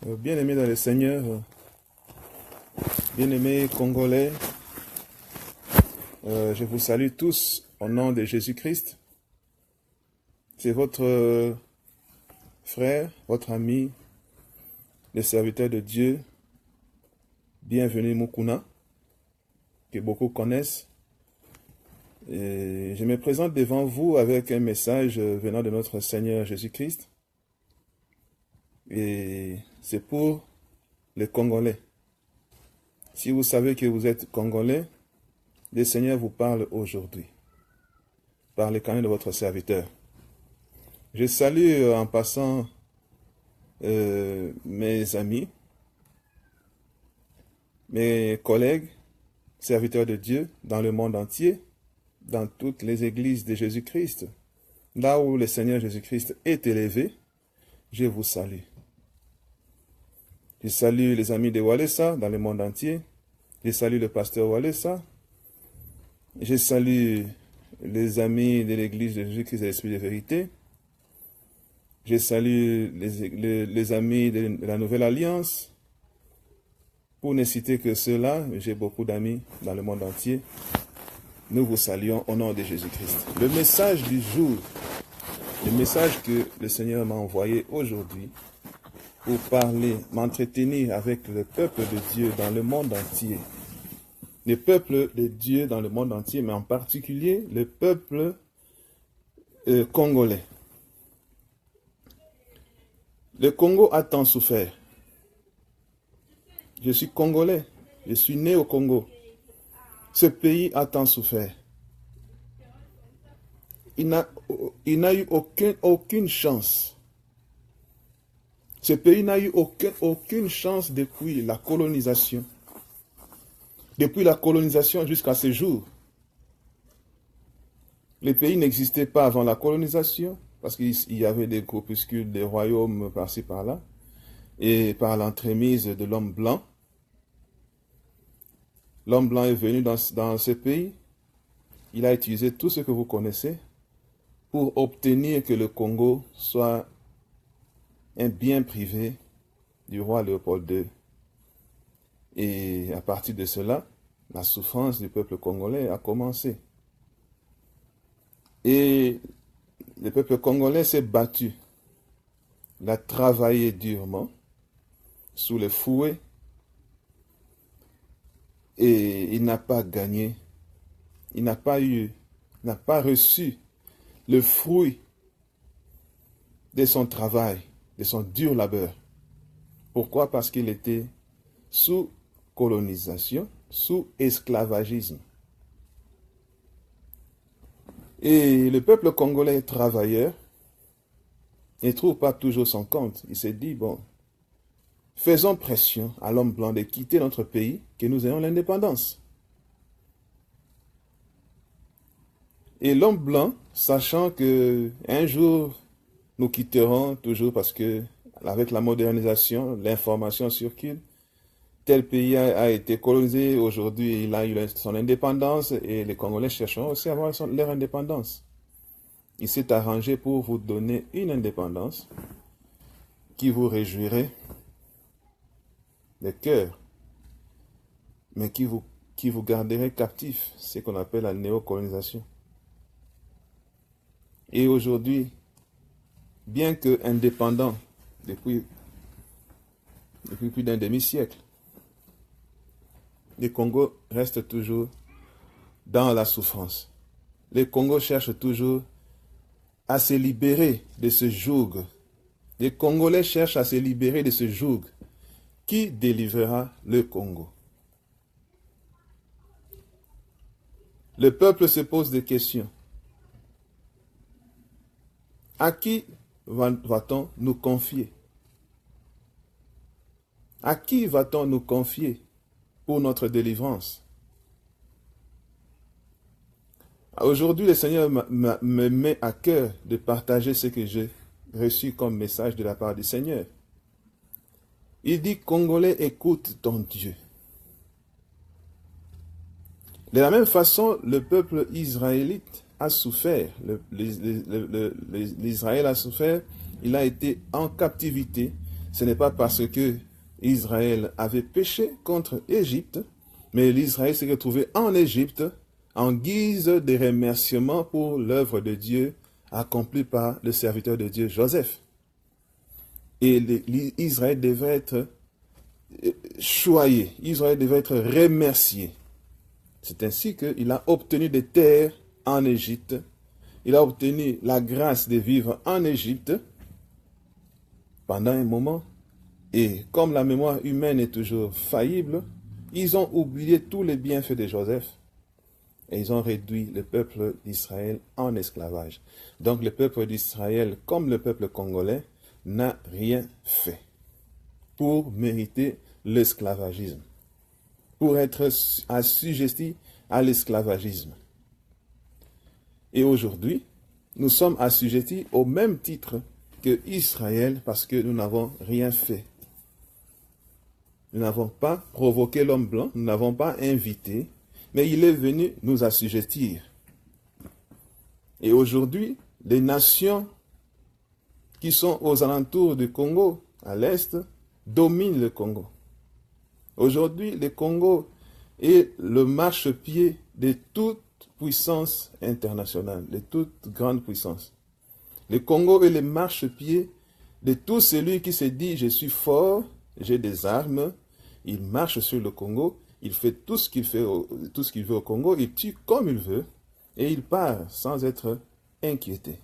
Bien-aimés dans le Seigneur, bien-aimés Congolais, je vous salue tous au nom de Jésus-Christ. C'est votre frère, votre ami, le serviteur de Dieu, Bienvenue Mukuna, que beaucoup connaissent. Et je me présente devant vous avec un message venant de notre Seigneur Jésus-Christ. Et c'est pour les Congolais. Si vous savez que vous êtes Congolais, le Seigneur vous parle aujourd'hui, par le canal de votre serviteur. Je salue en passant mes amis, mes collègues, serviteurs de Dieu dans le monde entier, dans toutes les églises de Jésus-Christ. Là où le Seigneur Jésus-Christ est élevé, je vous salue. Je salue les amis de Walesa dans le monde entier. Je salue le pasteur Walesa. Je salue les amis de l'église de Jésus-Christ et l'Esprit de vérité. Je salue les amis de la Nouvelle Alliance. Pour ne citer que ceux-là, j'ai beaucoup d'amis dans le monde entier. Nous vous saluons au nom de Jésus-Christ. Le message du jour, le message que le Seigneur m'a envoyé aujourd'hui, pour parler, m'entretenir avec le peuple de Dieu dans le monde entier. Le peuple de Dieu dans le monde entier, mais en particulier le peuple congolais. Le Congo a tant souffert. Je suis congolais, je suis né au Congo. Ce pays a tant souffert. Il n'a eu aucune chance. Ce pays n'a eu aucune chance depuis la colonisation. Depuis la colonisation jusqu'à ce jour. Le pays n'existait pas avant la colonisation, parce qu'il y avait des groupuscules, des royaumes par-ci par-là, et par l'entremise de l'homme blanc. L'homme blanc est venu dans ce pays. Il a utilisé tout ce que vous connaissez pour obtenir que le Congo soit un bien privé du roi Léopold II. Et à partir de cela, la souffrance du peuple congolais a commencé. Et le peuple congolais s'est battu. Il a travaillé durement, sous le fouet, et il n'a pas gagné. Il n'a pas reçu le fruit de son travail, de son dur labeur. Pourquoi? Parce qu'il était sous colonisation, sous esclavagisme. Et le peuple congolais travailleur ne trouve pas toujours son compte. Il s'est dit, bon, faisons pression à l'homme blanc de quitter notre pays, que nous ayons l'indépendance. Et l'homme blanc, sachant que un jour, nous quitterons toujours parce que, avec la modernisation, l'information circule. Tel pays a été colonisé, aujourd'hui il a eu son indépendance et les Congolais chercheront aussi à avoir leur indépendance. Il s'est arrangé pour vous donner une indépendance qui vous réjouirait de cœur, mais qui vous garderait captif, ce qu'on appelle la néocolonisation. Et aujourd'hui, bien que indépendant depuis plus d'un demi-siècle, le Congo reste toujours dans la souffrance. Le Congo cherche toujours à se libérer de ce joug. Les Congolais cherchent à se libérer de ce joug. Qui délivrera le Congo? Le peuple se pose des questions. À qui va-t-on nous confier? À qui va-t-on nous confier pour notre délivrance? Aujourd'hui, le Seigneur me met à cœur de partager ce que j'ai reçu comme message de la part du Seigneur. Il dit, Congolais, écoute ton Dieu. De la même façon, le peuple israélite a souffert. L'Israël a souffert, il a été en captivité. ce n'est pas parce que Israël avait péché contre Égypte, mais l'Israël s'est retrouvé en Égypte en guise de remerciement pour l'œuvre de Dieu accomplie par le serviteur de Dieu Joseph. Et Israël devait être choyé, Israël devait être remercié. C'est ainsi qu'il a obtenu des terres en Égypte, il a obtenu la grâce de vivre en Égypte pendant un moment. Et comme la mémoire humaine est toujours faillible, ils ont oublié tous les bienfaits de Joseph et ils ont réduit le peuple d'Israël en esclavage. Donc le peuple d'Israël, comme le peuple congolais, n'a rien fait pour mériter l'esclavagisme, pour être assujetti à l'esclavagisme. Et aujourd'hui, nous sommes assujettis au même titre que Israël parce que nous n'avons rien fait. Nous n'avons pas provoqué l'homme blanc, nous n'avons pas invité, mais il est venu nous assujettir. Et aujourd'hui, les nations qui sont aux alentours du Congo, à l'est, dominent le Congo. Aujourd'hui, le Congo est le marchepied de toute puissance internationale, de toute grande puissance. Le Congo est le marchepied de tout celui qui se dit « je suis fort, j'ai des armes ». Il marche sur le Congo, il fait tout ce qu'il veut au Congo, il tue comme il veut et il part sans être inquiété.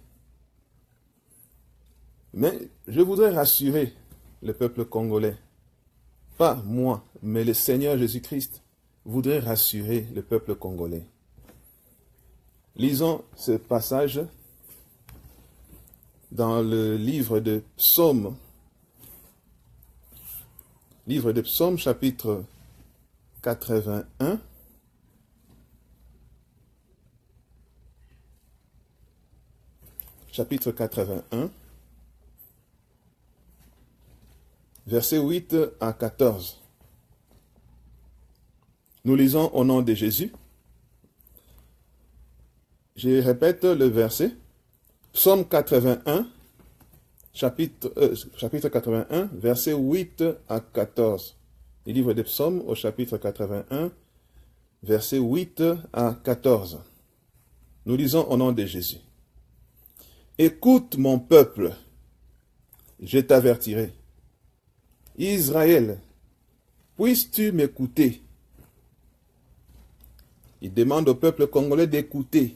Mais je voudrais rassurer le peuple congolais, pas moi, mais le Seigneur Jésus-Christ voudrait rassurer le peuple congolais. Lisons ce passage dans le livre de Psaumes. Livre de Psaumes, chapitre 81. Chapitre 81. Versets 8 à 14. Nous lisons au nom de Jésus. Je répète le verset. Psaume 81, chapitre 81, versets 8 à 14. Le livre des Psaumes au chapitre 81, versets 8 à 14. Nous lisons au nom de Jésus. Écoute mon peuple, je t'avertirai. Israël, puisses-tu m'écouter? Il demande au peuple congolais d'écouter.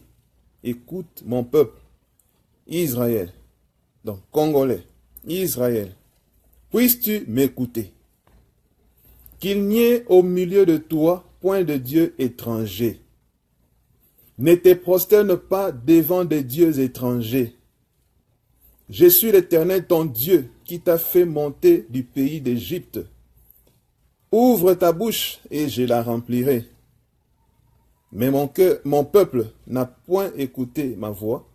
Écoute mon peuple. Israël, donc Congolais, Israël, puisses-tu m'écouter? Qu'il n'y ait au milieu de toi point de Dieu étranger. Ne te prosterne pas devant des dieux étrangers. Je suis l'Éternel ton Dieu qui t'a fait monter du pays d'Égypte. Ouvre ta bouche et je la remplirai. Mais mon peuple n'a point écouté ma voix.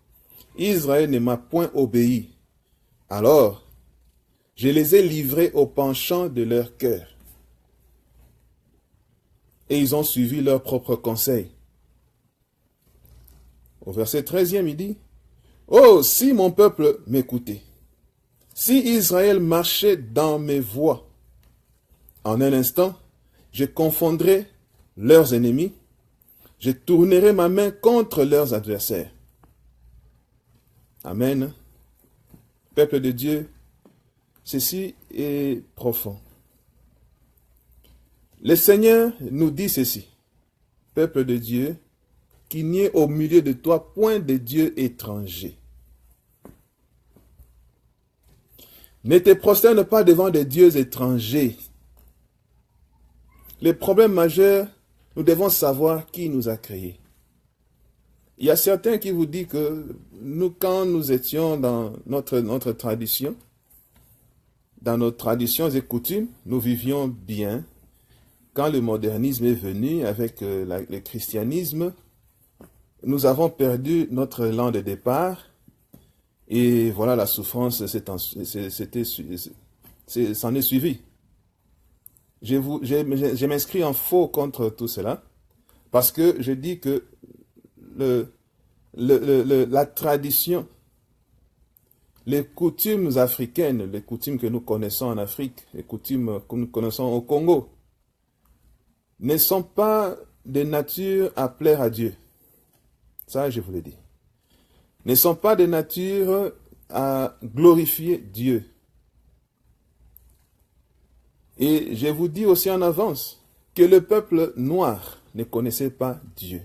Israël ne m'a point obéi. Alors, je les ai livrés au penchant de leur cœur. Et ils ont suivi leur propre conseil. Au verset 13e, il dit, « Oh, si mon peuple m'écoutait, si Israël marchait dans mes voies, en un instant, je confondrais leurs ennemis, je tournerai ma main contre leurs adversaires. » Amen. Peuple de Dieu, ceci est profond. Le Seigneur nous dit ceci. Peuple de Dieu, qu'il n'y ait au milieu de toi point de Dieu étranger. Ne te prosterne pas devant des dieux étrangers. Le problème majeur, nous devons savoir qui nous a créés. Il y a certains qui vous disent que nous, quand nous étions dans notre tradition, dans nos traditions et coutumes, nous vivions bien. Quand le modernisme est venu avec le christianisme, nous avons perdu notre élan de départ et voilà, la souffrance s'en est suivie. Je m'inscris en faux contre tout cela parce que je dis que la tradition, les coutumes africaines, les coutumes que nous connaissons en Afrique, les coutumes que nous connaissons au Congo, ne sont pas de nature à plaire à Dieu. Ça, je vous l'ai dit. Ne sont pas de nature à glorifier Dieu. Et je vous dis aussi en avance que le peuple noir ne connaissait pas Dieu.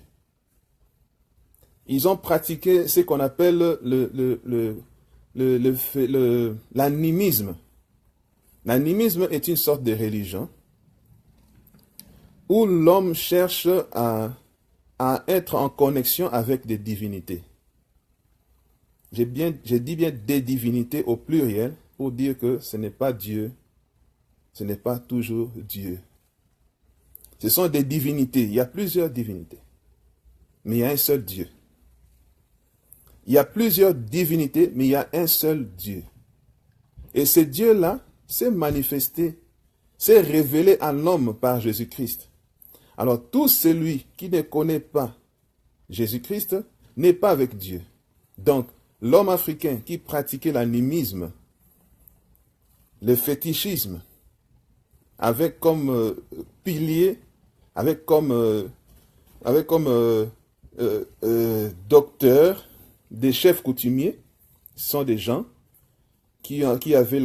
Ils ont pratiqué ce qu'on appelle l'animisme. L'animisme est une sorte de religion où l'homme cherche à être en connexion avec des divinités. J'ai dit bien des divinités au pluriel pour dire que ce n'est pas Dieu, ce n'est pas toujours Dieu. Ce sont des divinités, il y a plusieurs divinités, mais il y a un seul Dieu. Il y a plusieurs divinités, mais il y a un seul Dieu. Et ce Dieu-là s'est manifesté, s'est révélé à l'homme par Jésus-Christ. Alors tout celui qui ne connaît pas Jésus-Christ n'est pas avec Dieu. Donc l'homme africain qui pratiquait l'animisme, le fétichisme, avec comme pilier, avec comme docteur, des chefs coutumiers, sont des gens qui avaient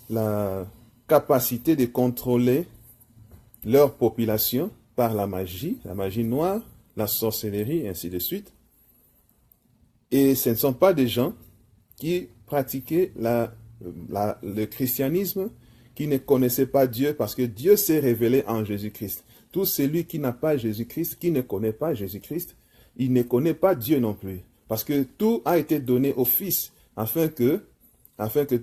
la capacité de contrôler leur population par la magie noire, la sorcellerie, et ainsi de suite. Et ce ne sont pas des gens qui pratiquaient le christianisme, qui ne connaissaient pas Dieu, parce que Dieu s'est révélé en Jésus-Christ. Tout celui qui n'a pas Jésus-Christ, qui ne connaît pas Jésus-Christ, il ne connaît pas Dieu non plus. Parce que tout a été donné au Fils, afin que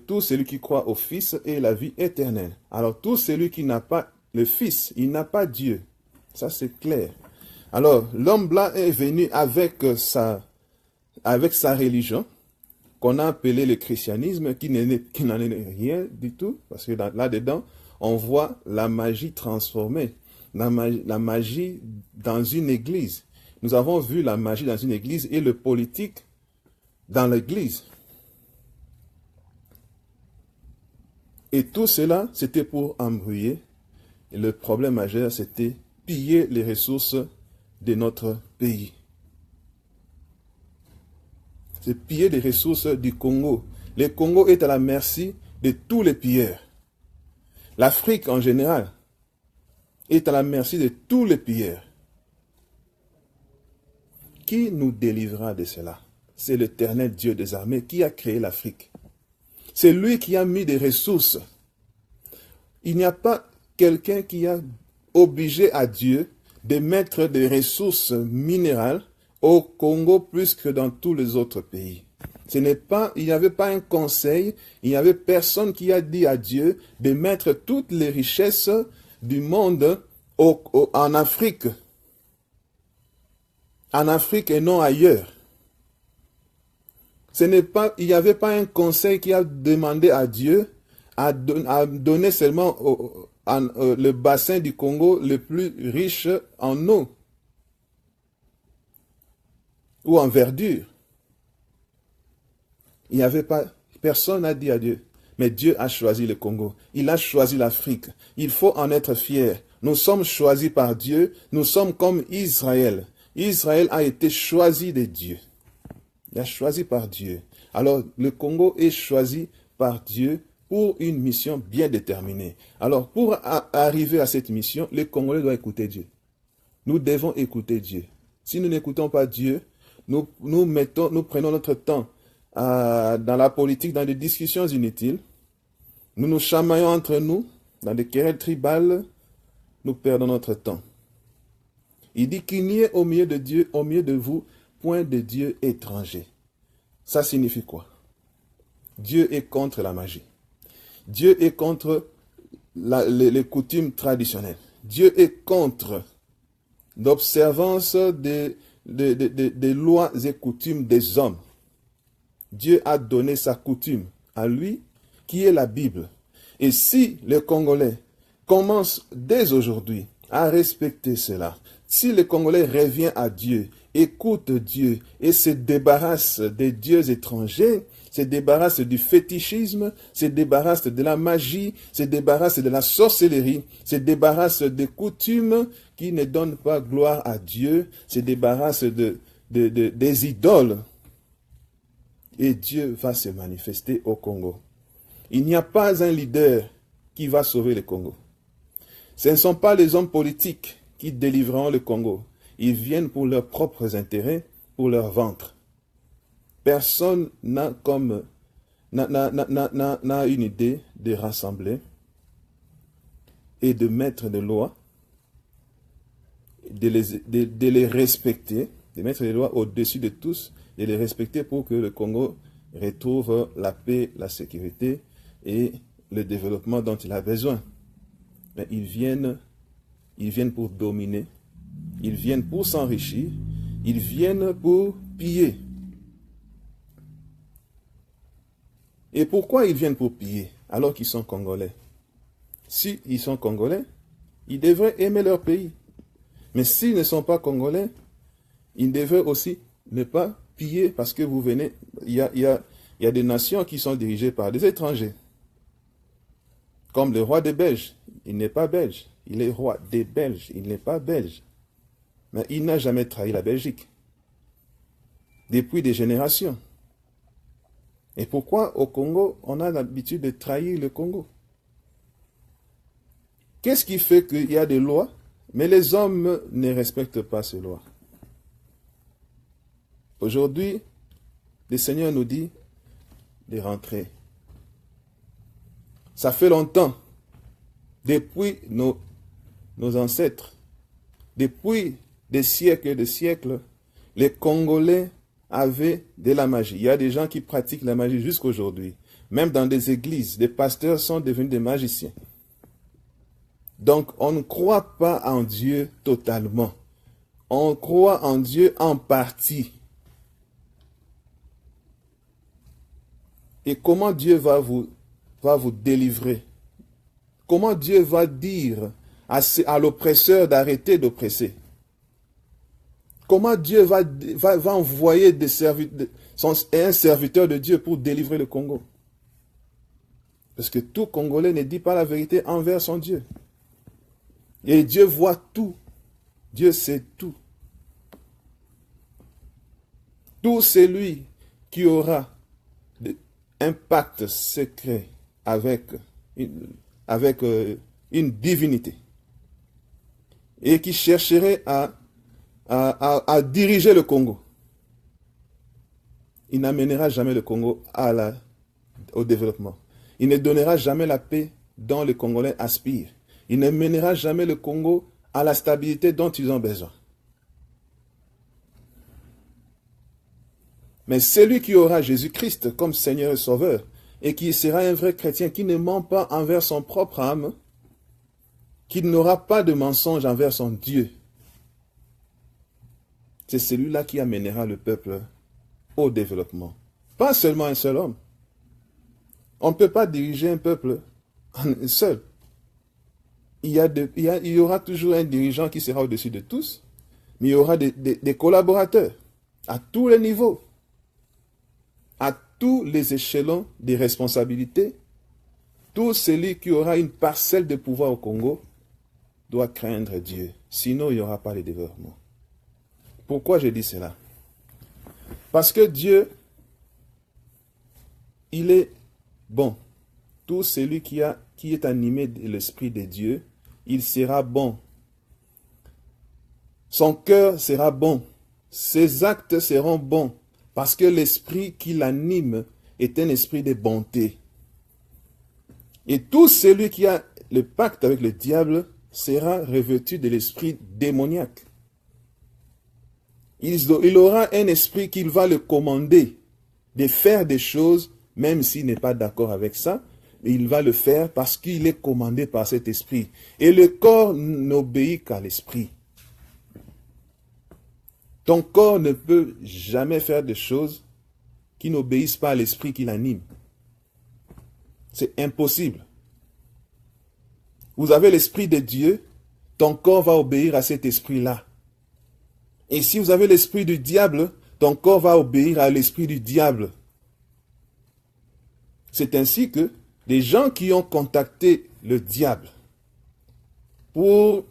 tout celui qui croit au Fils ait la vie éternelle. Alors tout celui qui n'a pas le Fils, il n'a pas Dieu. Ça c'est clair. Alors l'homme blanc est venu avec sa religion, qu'on a appelé le christianisme, qui n'en est rien du tout, parce que là-dedans, on voit la magie transformée, la magie dans une église. Nous avons vu la magie dans une église et le politique dans l'église. Et tout cela, c'était pour embrouiller. Et le problème majeur, c'était piller les ressources de notre pays. C'est piller les ressources du Congo. Le Congo est à la merci de tous les pilleurs. L'Afrique en général est à la merci de tous les pilleurs. Qui nous délivrera de cela? C'est l'Éternel Dieu des armées qui a créé l'Afrique. C'est lui qui a mis des ressources. Il n'y a pas quelqu'un qui a obligé à Dieu de mettre des ressources minérales au Congo plus que dans tous les autres pays. Il n'y avait pas un conseil, il n'y avait personne qui a dit à Dieu de mettre toutes les richesses du monde en Afrique. En Afrique et non ailleurs. Il n'y avait pas un conseil qui a demandé à Dieu à donner seulement le bassin du Congo le plus riche en eau ou en verdure. Il n'y avait pas, personne n'a dit à Dieu, mais Dieu a choisi le Congo, il a choisi l'Afrique, il faut en être fier. Nous sommes choisis par Dieu, nous sommes comme Israël. Israël a été choisi de Dieu. Il a choisi par Dieu. Alors, le Congo est choisi par Dieu pour une mission bien déterminée. Alors, pour arriver à cette mission, les Congolais doivent écouter Dieu. Nous devons écouter Dieu. Si nous n'écoutons pas Dieu, nous prenons notre temps dans la politique, dans des discussions inutiles. Nous nous chamaillons entre nous, dans des querelles tribales. Nous perdons notre temps. Il dit qu'il n'y ait au milieu de Dieu, au milieu de vous, point de Dieu étranger. Ça signifie quoi? Dieu est contre la magie. Dieu est contre les coutumes traditionnelles. Dieu est contre l'observance des lois et coutumes des hommes. Dieu a donné sa coutume à lui, qui est la Bible. Et si les Congolais commencent dès aujourd'hui à respecter cela, si le Congolais revient à Dieu, écoute Dieu et se débarrasse des dieux étrangers, se débarrasse du fétichisme, se débarrasse de la magie, se débarrasse de la sorcellerie, se débarrasse des coutumes qui ne donnent pas gloire à Dieu, se débarrasse des idoles. Et Dieu va se manifester au Congo. Il n'y a pas un leader qui va sauver le Congo. Ce ne sont pas les hommes politiques qui délivreront le Congo. Ils viennent pour leurs propres intérêts, pour leur ventre. Personne n'a une idée de rassembler et de mettre des lois, de les respecter, de mettre les lois au-dessus de tous, de les respecter pour que le Congo retrouve la paix, la sécurité et le développement dont il a besoin. Mais ils viennent pour dominer, ils viennent pour s'enrichir, ils viennent pour piller. Et pourquoi ils viennent pour piller alors qu'ils sont Congolais? Si ils sont Congolais, ils devraient aimer leur pays. Mais s'ils ne sont pas Congolais, ils devraient aussi ne pas piller parce que vous venez, il y a des nations qui sont dirigées par des étrangers. Comme le roi des Belges, il n'est pas belge, il est roi des Belges, il n'est pas belge. Mais il n'a jamais trahi la Belgique. Depuis des générations. Et pourquoi au Congo, on a l'habitude de trahir le Congo? Qu'est-ce qui fait qu'il y a des lois, mais les hommes ne respectent pas ces lois? Aujourd'hui, le Seigneur nous dit de rentrer. Ça fait longtemps, depuis nos ancêtres, depuis des siècles et des siècles, les Congolais avaient de la magie. Il y a des gens qui pratiquent la magie jusqu'aujourd'hui. Même dans des églises, des pasteurs sont devenus des magiciens. Donc, on ne croit pas en Dieu totalement. On croit en Dieu en partie. Et comment Dieu va vous délivrer? Comment Dieu va dire à l'oppresseur d'arrêter d'oppresser? Comment Dieu va envoyer un serviteur de Dieu pour délivrer le Congo? Parce que tout Congolais ne dit pas la vérité envers son Dieu. Et Dieu voit tout. Dieu sait tout. Tout celui qui aura un pacte secret avec une divinité et qui chercherait à diriger le Congo, il n'amènera jamais le Congo au développement. Il ne donnera jamais la paix dont les Congolais aspirent. Il ne mènera jamais le Congo à la stabilité dont ils ont besoin. Mais celui qui aura Jésus-Christ comme Seigneur et Sauveur, et qui sera un vrai chrétien, qui ne ment pas envers son propre âme, qui n'aura pas de mensonge envers son Dieu, c'est celui-là qui amènera le peuple au développement. Pas seulement un seul homme. On ne peut pas diriger un peuple seul. Il y aura toujours un dirigeant qui sera au-dessus de tous, mais il y aura des collaborateurs à tous les niveaux, à tous les échelons des responsabilités. Tout celui qui aura une parcelle de pouvoir au Congo doit craindre Dieu. Sinon, il n'y aura pas de développement. Pourquoi je dis cela? Parce que Dieu, il est bon. Tout celui qui est animé de l'Esprit de Dieu, il sera bon. Son cœur sera bon. Ses actes seront bons. Parce que l'esprit qui l'anime est un esprit de bonté. Et tout celui qui a le pacte avec le diable sera revêtu de l'esprit démoniaque. Il aura un esprit qui va le commander de faire des choses, même s'il n'est pas d'accord avec ça, mais il va le faire parce qu'il est commandé par cet esprit. Et le corps n'obéit qu'à l'esprit. Ton corps ne peut jamais faire des choses qui n'obéissent pas à l'esprit qui l'anime. C'est impossible. Vous avez l'esprit de Dieu, ton corps va obéir à cet esprit-là. Et si vous avez l'esprit du diable, ton corps va obéir à l'esprit du diable. C'est ainsi que les gens qui ont contacté le diable pour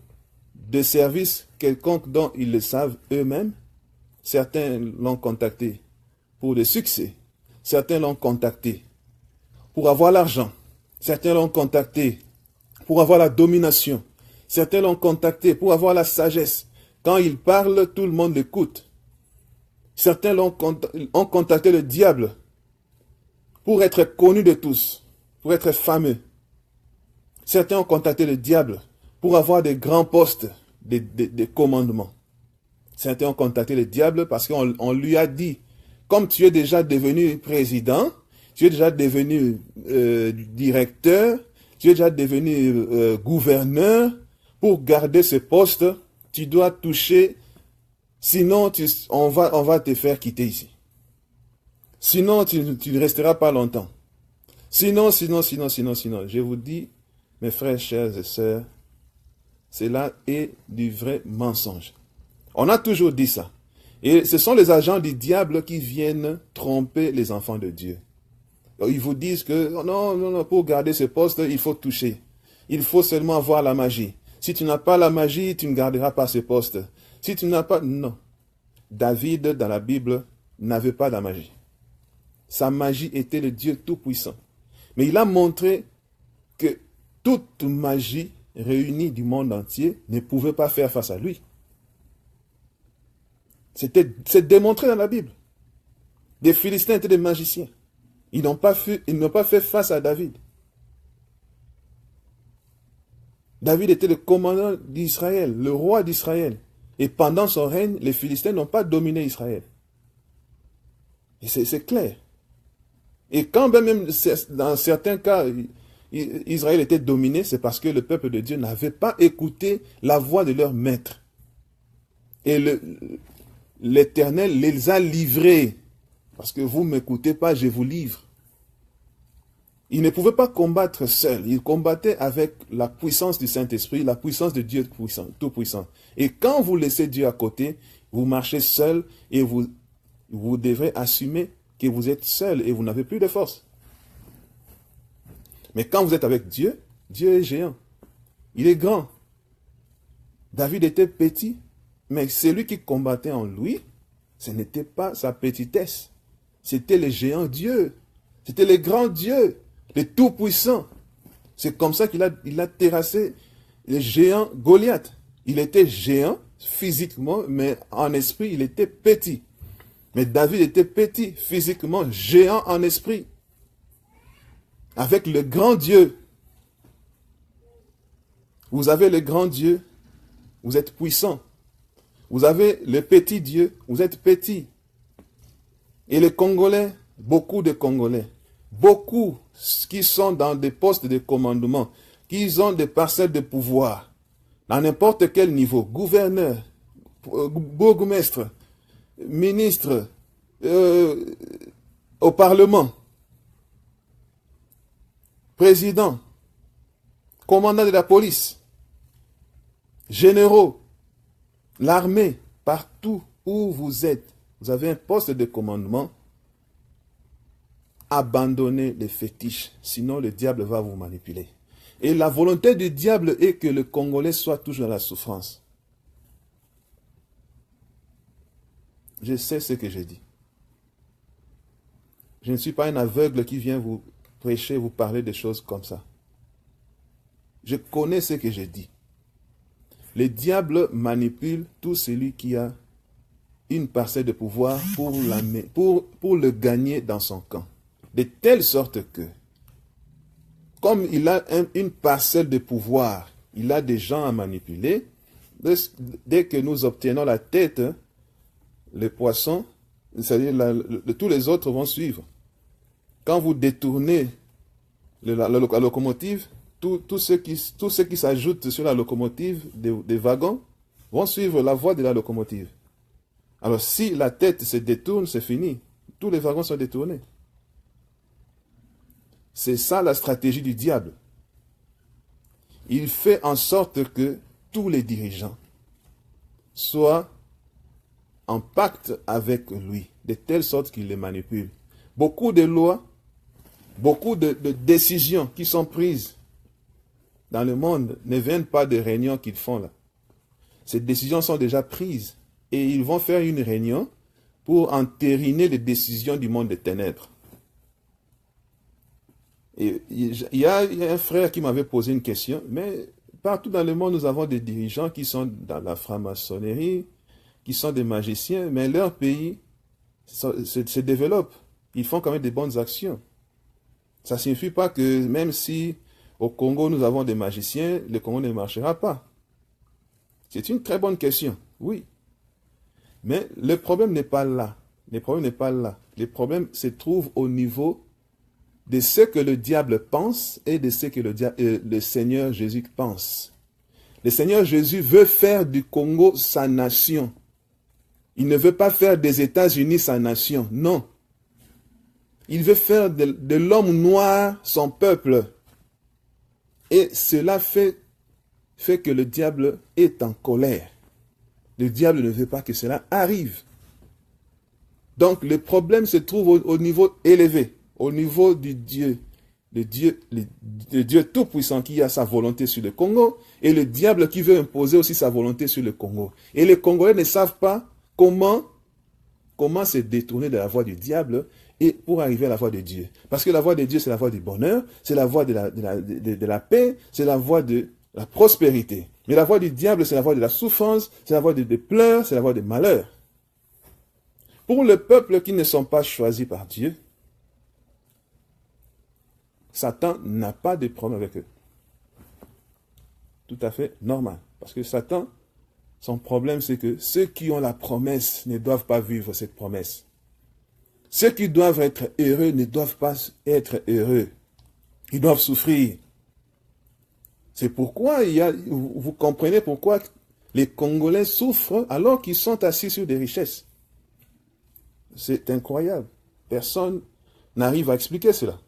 des services quelconques dont ils le savent eux-mêmes, certains l'ont contacté pour des succès, certains l'ont contacté pour avoir l'argent, certains l'ont contacté pour avoir la domination, certains l'ont contacté pour avoir la sagesse. Quand il parle, tout le monde l'écoute. Certains ont contacté le diable pour être connu de tous, pour être fameux. Certains ont contacté le diable pour avoir des grands postes, des commandements. Certains ont contacté le diable parce qu'on lui a dit, comme tu es déjà devenu président, tu es déjà devenu directeur, tu es déjà devenu gouverneur, pour garder ce poste, tu dois toucher, sinon on va te faire quitter ici. Sinon, tu ne resteras pas longtemps. Sinon, je vous dis, mes frères, chers et sœurs, cela est du vrai mensonge. On a toujours dit ça. Et ce sont les agents du diable qui viennent tromper les enfants de Dieu. Ils vous disent que non, pour garder ce poste, il faut toucher. Il faut seulement avoir la magie. Si tu n'as pas la magie, tu ne garderas pas ce poste. Si tu n'as pas... Non. David, dans la Bible, n'avait pas de magie. Sa magie était le Dieu Tout-Puissant. Mais il a montré que toute magie réunie du monde entier ne pouvait pas faire face à lui. C'est démontré dans la Bible. Les Philistins étaient des magiciens. Ils n'ont pas fait face à David. David était le commandant d'Israël, le roi d'Israël. Et pendant son règne, les Philistins n'ont pas dominé Israël. Et c'est clair. Et quand même, dans certains cas, Israël était dominé, c'est parce que le peuple de Dieu n'avait pas écouté la voix de leur maître. Et l'Éternel les a livrés. Parce que vous ne m'écoutez pas, je vous livre. Ils ne pouvaient pas combattre seuls. Ils combattaient avec la puissance du Saint-Esprit, la puissance de Dieu Tout-Puissant. Et quand vous laissez Dieu à côté, vous marchez seul et vous devrez assumer que vous êtes seul et vous n'avez plus de force. Mais quand vous êtes avec Dieu, Dieu est géant. Il est grand. David était petit, mais celui qui combattait en lui, ce n'était pas sa petitesse. C'était le géant Dieu. C'était le grand Dieu, le Tout-Puissant. C'est comme ça qu'il a terrassé le géant Goliath. Il était géant physiquement, mais en esprit, il était petit. Mais David était petit physiquement, géant en esprit. Avec le grand Dieu. Vous avez le grand Dieu, vous êtes puissant. Vous avez le petit Dieu, vous êtes petit. Et les Congolais, beaucoup de Congolais, beaucoup qui sont dans des postes de commandement, qui ont des parcelles de pouvoir, à n'importe quel niveau, gouverneur, bourgmestre, ministre, au Parlement, président, commandant de la police, généraux, l'armée, partout où vous êtes, vous avez un poste de commandement, abandonnez les fétiches, sinon le diable va vous manipuler. Et la volonté du diable est que le Congolais soit toujours dans la souffrance. Je sais ce que je dis. Je ne suis pas un aveugle qui vient vous prêcher, vous parler de choses comme ça. Je connais ce que je dis. Le diable manipule tout celui qui a une parcelle de pouvoir pour le gagner dans son camp. De telle sorte que, comme il a une parcelle de pouvoir, il a des gens à manipuler, dès que nous obtenons la tête, les poissons, c'est-à-dire tous les autres vont suivre. Quand vous détournez la locomotive, tous ceux qui s'ajoutent sur la locomotive des wagons vont suivre la voie de la locomotive. Alors si la tête se détourne, c'est fini. Tous les wagons sont détournés. C'est ça la stratégie du diable. Il fait en sorte que tous les dirigeants soient en pacte avec lui, de telle sorte qu'il les manipule. Beaucoup de lois Beaucoup de décisions qui sont prises dans le monde ne viennent pas des réunions qu'ils font là. Ces décisions sont déjà prises et ils vont faire une réunion pour entériner les décisions du monde des ténèbres. Et il y a un frère qui m'avait posé une question, mais partout dans le monde, nous avons des dirigeants qui sont dans la franc-maçonnerie, qui sont des magiciens, mais leur pays se développe. Ils font quand même des bonnes actions. Ça ne signifie pas que même si au Congo nous avons des magiciens, le Congo ne marchera pas. C'est une très bonne question, oui. Mais le problème n'est pas là. Le problème n'est pas là. Le problème se trouve au niveau de ce que le diable pense et de ce que le Seigneur Jésus pense. Le Seigneur Jésus veut faire du Congo sa nation. Il ne veut pas faire des États-Unis sa nation, non. Il veut faire de l'homme noir son peuple. Et cela fait que le diable est en colère. Le diable ne veut pas que cela arrive. Donc le problème se trouve au niveau élevé, au niveau du Dieu, le Dieu tout-puissant qui a sa volonté sur le Congo, et le diable qui veut imposer aussi sa volonté sur le Congo. Et les Congolais ne savent pas comment se détourner de la voie du diable et pour arriver à la voie de Dieu. Parce que la voie de Dieu, c'est la voie du bonheur, c'est la voie de la paix, c'est la voie de la prospérité. Mais la voie du diable, c'est la voie de la souffrance, c'est la voie des pleurs, c'est la voie des malheurs. Pour le peuple qui ne sont pas choisis par Dieu, Satan n'a pas de problème avec eux. Tout à fait normal. Parce que Satan, son problème, c'est que ceux qui ont la promesse ne doivent pas vivre cette promesse. Ceux qui doivent être heureux ne doivent pas être heureux. Ils doivent souffrir. C'est pourquoi vous comprenez pourquoi les Congolais souffrent alors qu'ils sont assis sur des richesses. C'est incroyable. Personne n'arrive à expliquer cela.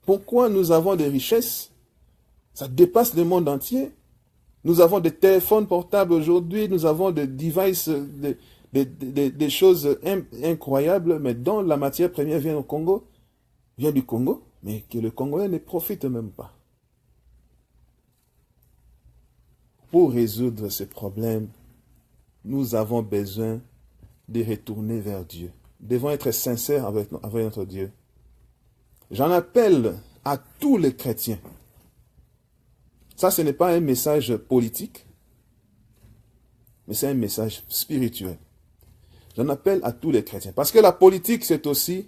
Pourquoi nous avons des richesses? Ça dépasse le monde entier. Nous avons des téléphones portables aujourd'hui, nous avons des devices, des choses incroyables, mais dont la matière première vient du Congo, mais que le Congolais ne profite même pas. Pour résoudre ces problèmes, nous avons besoin de retourner vers Dieu. Nous devons être sincères avec notre Dieu. J'en appelle à tous les chrétiens. Ça, ce n'est pas un message politique, mais c'est un message spirituel. J'en appelle à tous les chrétiens. Parce que la politique, c'est aussi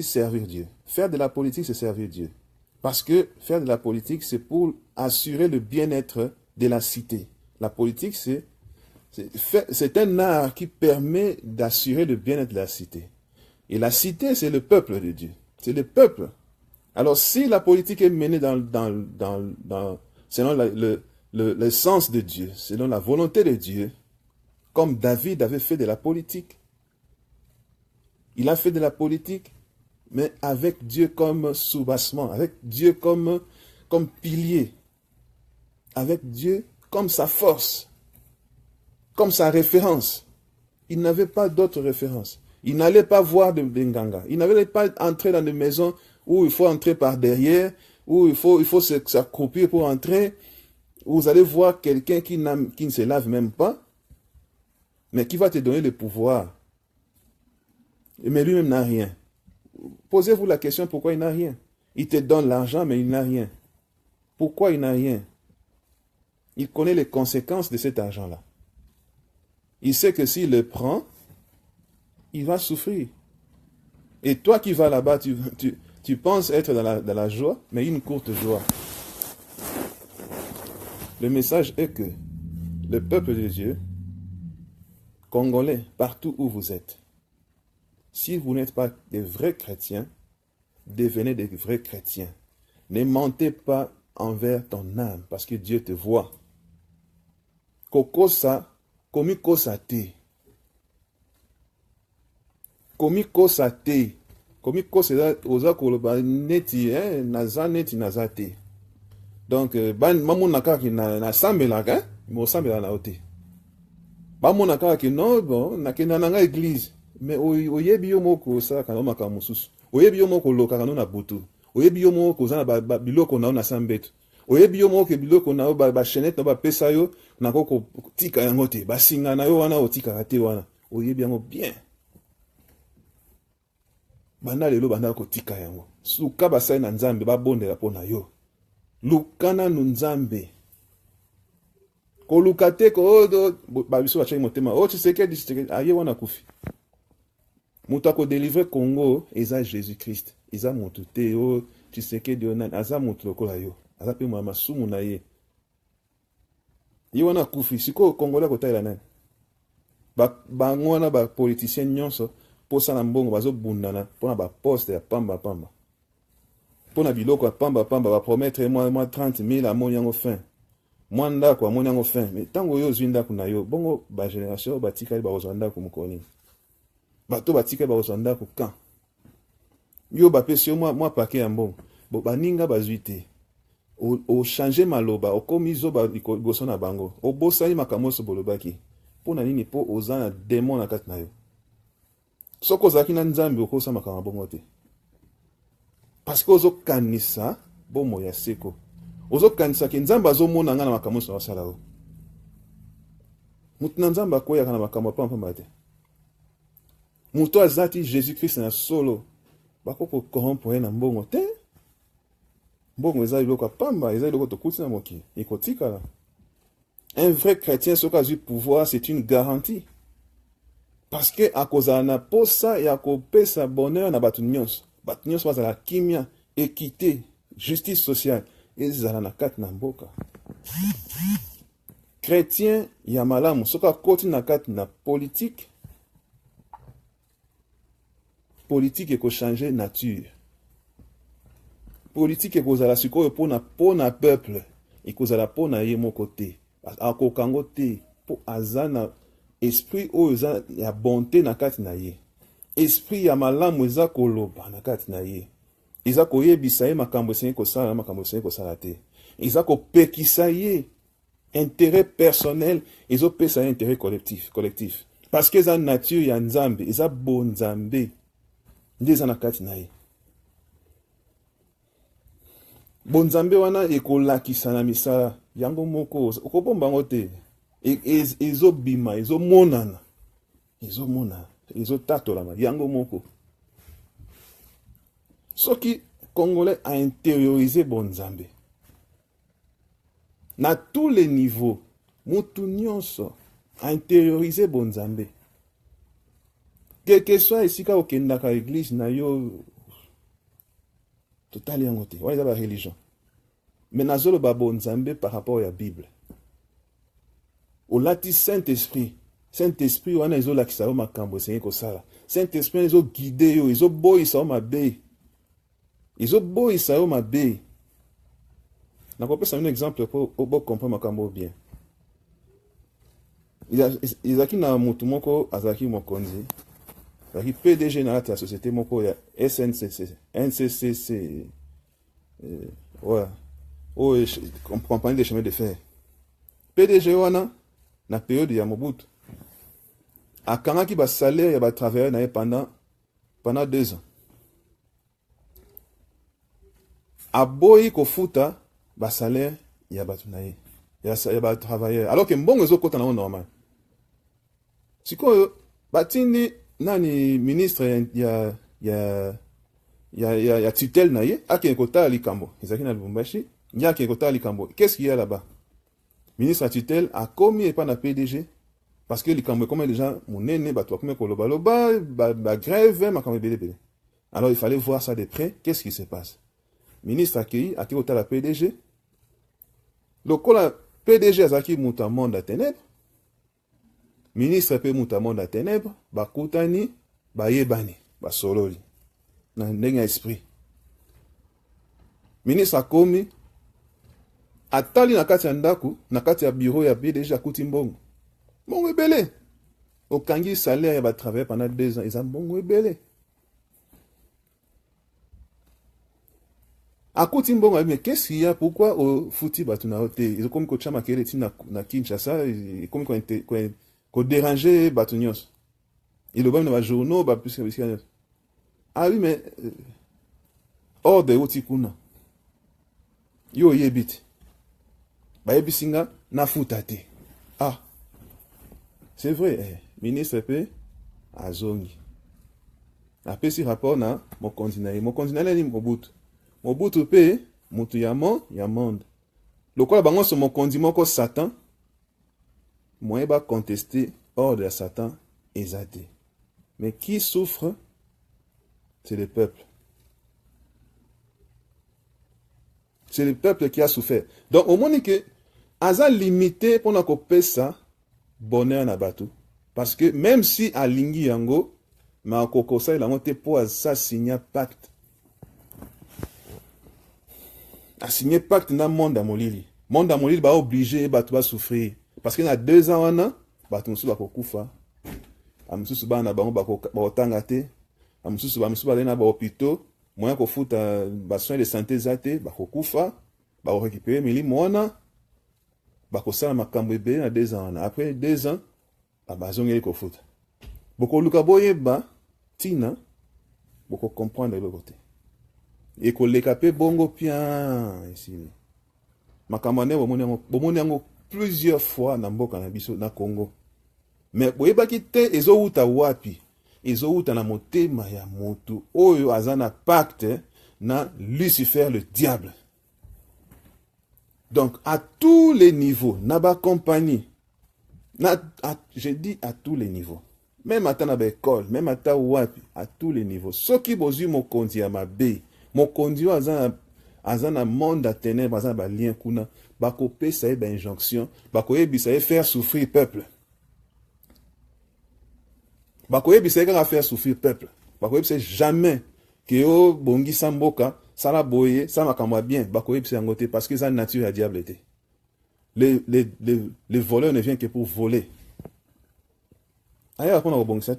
servir Dieu. Faire de la politique, c'est servir Dieu. Parce que faire de la politique, c'est pour assurer le bien-être de la cité. La politique, c'est un art qui permet d'assurer le bien-être de la cité. Et la cité, c'est le peuple de Dieu. C'est le peuple. Alors, si la politique est menée selon le sens de Dieu, selon la volonté de Dieu, comme David avait fait de la politique, il a fait de la politique, mais avec Dieu comme soubassement, avec Dieu comme pilier, avec Dieu comme sa force, comme sa référence. Il n'avait pas d'autre référence. Il n'allait pas voir de Nganga. Il n'allait pas entrer dans des maisons où il faut entrer par derrière, où il faut s'accroupir pour entrer, où vous allez voir quelqu'un qui ne se lave même pas, mais qui va te donner le pouvoir. Mais lui-même n'a rien. Posez-vous la question pourquoi il n'a rien. Il te donne l'argent, mais il n'a rien. Pourquoi il n'a rien? Il connaît les conséquences de cet argent-là. Il sait que s'il le prend, il va souffrir. Et toi qui vas là-bas, tu penses être dans la joie, mais une courte joie. Le message est que le peuple de Dieu, Congolais, partout où vous êtes, si vous n'êtes pas des vrais chrétiens, devenez des vrais chrétiens. Ne mentez pas envers ton âme, parce que Dieu te voit. Kokosa, komikosa te. Komikosa te. Komikosa oza koloba neti, naza neti naza te. Donc, mamona kaki na sambelaka, mo sambela na ote. Mamona kaki no, bon, nakenda nanga église. Mais oyebi yo moko sa kanoma ka mususu. oyebi yo moko lokaka no na butu, oyebi yo moko kozana biloko na yo na sambeto, oyebi yo moko biloko na yo ba chenette na ba pesa yo na koko tika yango te, basinga na yo wana otika te wana, oyebi yango bien. Banda lelo banda ko tika yango. Suka basai na nzambe babondela pona yo. Lukana nu nzambe. Ko lukate ko babiso bachai motema. Oh Tshisekedi aye wana kufi. Muta ko délivrer Congo eza Jésus-Christ. Eza mutu te o Tshisekedi onan aza mutu lokola yo. Aza pe mwa masumu na ye. Ye wana kufi siko Congolais ko taila nani. Ba ngwana ba politicien nyonso posa na mbongo bazo bundana pona ba poste ya pamba. Pona biloko ya pamba ba promettre moi 30,000 amoni yango fin. Mwanda ko amoni yango fin. Mais tango yo zwinda kuna yo bongo ba génération batika ba ozanda ko mukoni. Bato batika ba ozanda ko kan. Yo ba pesi moi paquet ya mbongo. Bo baninga bazwite. O changer maloba, o komizo ba goso na bango. O bosali makamoso bolobaki. Pona nini po ozana démon na kati na yo. Soko zaki na nzambe okosa makama bongo te. Parce que ozo kanisa bomo ya seko. Ozo kanisa ke nzambe azomona nga na makamo so sala o. Mutu na nzambe akoya kana makamo pamba te. Mutu azati Jésus-Christ na solo. Bakoko corrompre na mbongo te. Mbongo eza biloko pamba, eza biloko tokuti na moki. Ekotika la. Un vrai chrétien soka azui pouvoir, c'est une garantie. Parce que à cause na posa ya kopesa bonheur na batu nyonso. Batu nyonso bazala kimia, équité, justice sociale. Ezala na kati na mboka. Chrétien ya malamu soka koti na kati na politique. Politique eko changer nature. Politique eko zala sikoyo pona peuple. Eko zala pona ye moko te. Akokango te po azana esprit o eza ya bonté na kati na ye. Esprit ya malamu eza koloba na kati na ye. Eza koyebisa ye makambo esengi kosala na makambo esengi kosala te. Eza kopekisa ye intérêt personnel, ezopesa ye intérêt collectif. Parce que eza nature ya nzambe, eza bon nzambe. Nde eza na kati na ye. Bon nzambe wana ekolakisa na misala yango moko okobomba ngo te. Ezobima, ezomonana. Ezotatolama yango moko. Soki Congolais a intériorisé bon nzambe. Na tous les niveaux, mutu nyonso a intériorisé bon nzambe. Quel que soit esika okendaka église na yo totali yango te. Wana eza ba religion. Mais nazolo ba bon nzambe par rapport à la Bible. Olati Saint-Esprit. Saint-Esprit wana ezolakisa yo makambo esengi kosala. Saint-Esprit ezoguide yo, ezoboyisa yo mabe. Ezoboyisa yo mabe. Nakopesa un exemple pour comprendre makambo bien. Izaki na mutu moko azaki mokonzi. Azaki PDG na la société moko ya SNCC. NCCC. Ouais. Compagnie des chemins de fer. PDG wana na période ya Mobutu. Akangaki ba salaire ya ba travailleurs na pendant 2 ans. Aboyi kofuta ba salaire ya batu na ye. Ya ba travailleurs. Alors que mbongo ezokota na normal. Sikoyo batindi nani ministre ya tutelle na ye akien kota likambo. Ezaki na Lubumbashi, yaki kota likambo. Qu'est-ce qu'il y a là-bas? Ministre à tutelle a commis et pas na PDG parce que likambo comme les gens monene bato comme koloba ba grève makambo belé. Alors il fallait voir ça de près, qu'est-ce qui se passe? Ministre accueilli a kota la PDG. Lokola PDG azaki muta monde à ténèbres. Ministre pe muta monde à ténèbres, ba kutani, ba yebani, ba sololi. Na ndenga esprit. Ministre a commis atali na kati ya ndaku, na kati ya bureau ya PDG akuti mbongo. Mbongo ebele. Okangi salaire ya ba travailler pendant 2 ans, eza mbongo ebele. Akuti mbongo, mais qu'est-ce qu'il y a? Pourquoi au fouti batu na ote? Ils ont comme ko chama kele ti na Kinshasa, comme ko déranger batu nyos. Ils le ba na journaux ba plus que Ah oui, mais hors de Otikuna. Yo yebit. Ba yebisinga na futate. Ah. C'est vrai, ministre P. Azongi. Après si rapport na mon continent. Mon continent ni Mobutu. Mobutu P. Mutu yamon, yamonde. Le quoi bango sur mon continent ko Satan. Moi ba contester hors de Satan exaté. Mais qui souffre? C'est le peuple. C'est le peuple qui a souffert. Donc, au moins que, Aza limité pour nous couper ça, bonheur na bateau. Parce que même si à Lingi Yango, mais à Kokosa, il a monté pour ça signer pacte. A signé pacte dans le monde à Molili. Le monde à Molili va obligé, va souffrir. Parce qu'il y a 2 ans, on a, bateau va koufa. Amsusu ba na bango ba otangate. Amsusu ba na ba hôpitaux. Moyen ko futa ba soins de santé zate, ba kokufa, ba récupérer mili mona, ba ko sala makambo ebe na 2 ans. Après 2 ans, ba zongeli ko futa. Boko luka boye ba tina, boko comprendre le côté. Et ko leka pe bongo pian ici. Makambo ne bomoni yango plusieurs fois na mboka na biso na Congo. Mais boyeba ki te ezouta wapi? Ezouta na motema ya motu oyo azana pacte na Lucifer le diable. Donc à tous les niveaux, naba compagnie. Je dis à tous les niveaux. Même à ta école, même à ta wapi, à tous les niveaux. Ce qui bozu mo kondi à ma bé, mo kondi azana monde à ténèbres, azana ba lien kuna, ba kopé ça ba injonction, ba koyebi ça faire souffrir peuple. Bakoyebi c'est qu'à faire souffrir peuple. Bakoyebi c'est jamais que yo bongi samboka, ça la boye, ça m'a bien. Bakoyebi c'est angoté parce que ça nature à diable était. Les voleurs ne viennent que pour voler. Ailleurs qu'on a bongi ça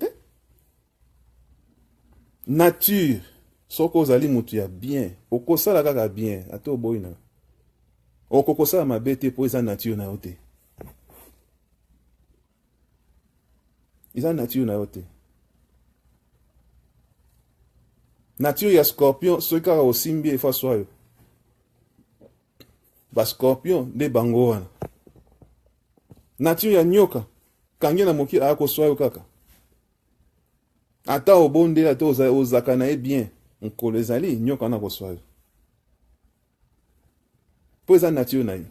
nature, soko zali mutu ya bien. Okosa la kaka bien, ato boyina. Okokosa ma bête pour sa nature na yote. Ils ont nature na yote. Nature ya scorpion, ceux qui ont aussi bien fait soyo. Ba scorpion de bango wana. Nature ya nyoka, kange na moki ako soyo kaka. Ata obonde la to ozaka na bien, nkolo ezali nyoka na ko soyo. Po eza nature na yo.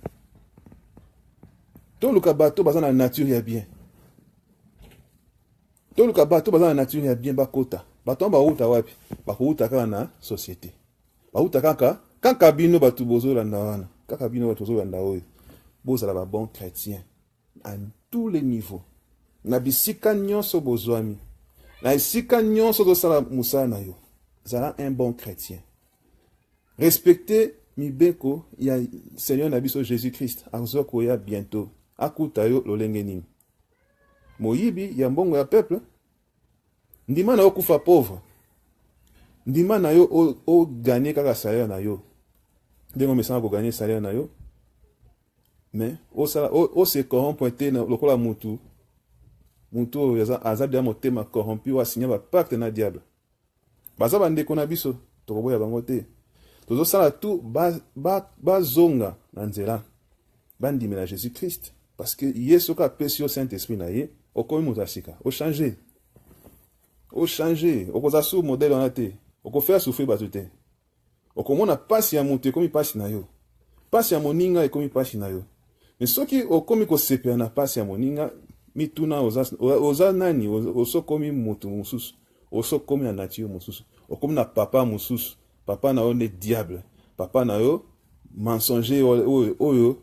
To luka bato baza na nature ya bien. To luka bato baza na nature ya bien bakota. Bato ba uta wapi? Ba uta kaka na société. Ba uta kaka bino batu bozo landa wana. Kaka bino batu bozo landa oyo. Boza la ba bon chrétien à tous les niveaux. Na bisika nyonso bozwami. Na bisika nyonso do sala musana yo. Zala un bon chrétien. Respectez mibeko ya Seigneur Nabiso Jésus-Christ. Azoko ya bientôt. Akuta yo lolenge nini. Moyibi ya mbongo ya peuple. Ndima na yo kufa pauvre. Ndima na yo o gagner kaka salaire na yo. Ndengo mesana ko gagner salaire na yo. Mais o se corrompre na lokola mutu. Mutu azadi ya motema corrompu wa signer ba pacte na diable. Baza bandeko na biso tokoboya bango te. Tozo sala tout ba zonga na nzela. Bandimi na Jésus-Christ parce que Yesu ka pesi au Saint-Esprit na ye, okomi mutasika, o changer. O changer, okoza sou modèle on te, oko faire souffrir bato te. Okomona pasi ya mutu ekomi pasi na yo. Pasi ya moninga ekomi pasi na yo. Mais soki okomi ko sepia na pasi ya moninga, mituna oza nani, oso komi mutu mususu, oso komi na nature mususu, okomi na papa mususu, papa na yo ne diable, papa na yo mensonger oyo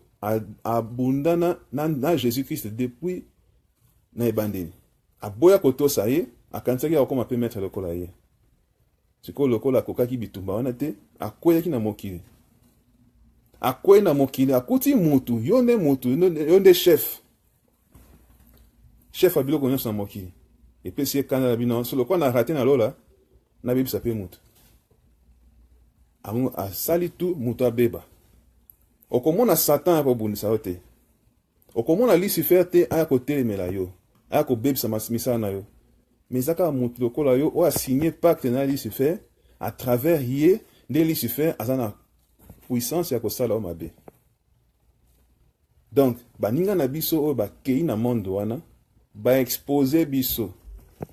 abundana na Jésus-Christ depuis na ebandeni. Aboya kotosa ye, akansaki akoma pe mettre lokola ye. Siko lokola kokaki bitumba wana te, akweyaki na mokili. Akwey na mokili, akuti mutu, yonde chef. Chef abiloko nyonso na mokili. Epesi ye kana na bino, so lokola na raté na lola, na bebisa pe mutu. Amu asali tu mutu abeba. Okomona Satan akobundisa yo te. Okomona Lucifer te aya kotelemela yo. Aya kobebisa misala na yo. mais zaka mutu lokola yo o a signé pacte na Lucifer à travers ye de Lucifer azana puissance ya kosala o mabe. Donc baninga na biso o bakei na monde wana ba exposer biso,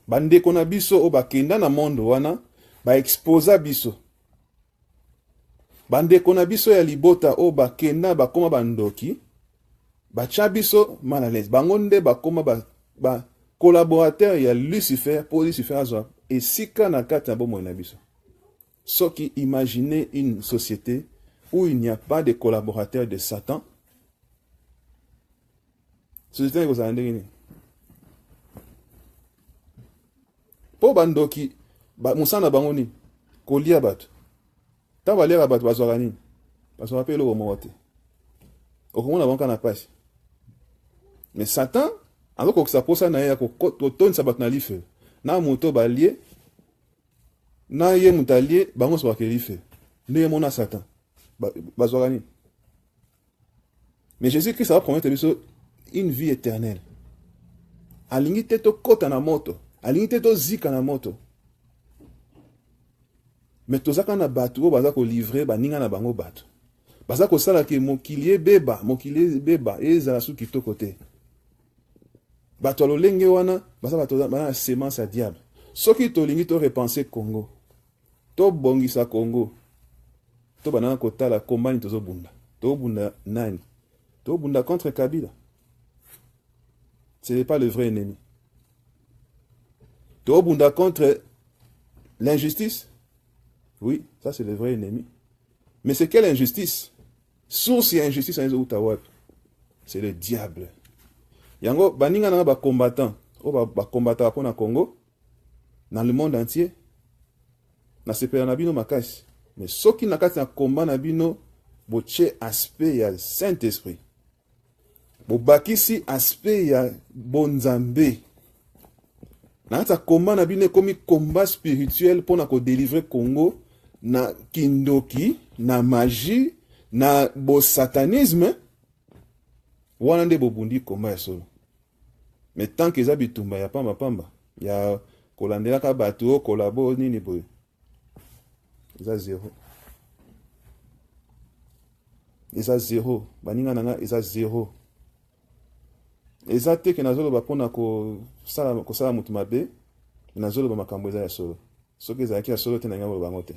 bandeko na biso o bakenda na monde wana ba exposa biso, bandeko na biso ya libota o bakenda bakoma bandoki bacha biso mal à l'aise, bango nde bakoma ba collaborateur ya Lucifer pour Lucifer azwa esika na kati na bomoi na biso. Soki imaginez une société où il n'y a pas de collaborateurs de Satan, société est kozala ndenge nini? Po bandoki musana bango nini kolia bato ta balera bato bazwaka nini bazwaka mpe eloko moko te okomona bango na pasi. Mais Satan azokokisa posa na ye ya kotonisa bato na life na moto balie na ye moto alie bango so bakeli fe ndenge mona Satan bazwaka nini. Mais Jésus-Christ va promettre biso une vie éternelle. Alingi te tokota na moto, alingi te tozika na moto. Mais tozaka na bato oyo baza kolivre baninga na bango bato baza kosala ke mokili beba ezala su kitoko te. Bato alolenge wana baza bato bana semence ya diable. Soki tolingi to repenser Congo, to bongisa Congo, to banana kotala kombani tozobunda, to bunda nani, to bunda contre Kabila. Ce n'est pas le vrai ennemi. To bunda contre l'injustice. Oui, ça c'est le vrai ennemi. Mais c'est quelle injustice? Source et injustice en Outaouap. C'est le diable. Yango baninga na ba combattant, ba combattant pour na Congo, dans le monde entier. Na sepela na bino makasi. Mais soki na kati na combat na bino boche aspect ya Saint-Esprit. Bobakisi aspect ya bonzambe. Na kati na combat na bino komi combat spirituel pour na ko délivrer Congo na kindoki, na magie, na bo satanisme. Wana nde bobundi combat ya solo. Mais tant que eza bitumba ya pamba ya kolandela ka bato kolabo nini boye. Eza zéro. Eza zéro. Baninga nanga eza zéro. Eza te ke nazolo bapona ko sala mutu mabe, nazolo ba makambo eza ya solo. Soki ezalaki ya solo te na ngabo bango te.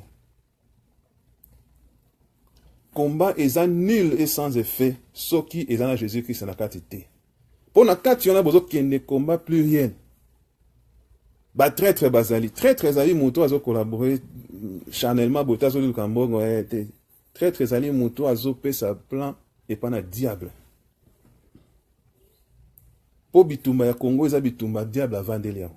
Combat eza nul et sans effet soki eza na Jésus-Christ na kati te. Pour na kati yona bozo kende combat pluriel. Ba traître bazali, traître ezali mutu azo collaborer charnellement botazo lu kambongo te. Traître ezali mutu azo pesa plan et pas na diable. Po bitumba ya Congo eza bitumba diable avandeli yango.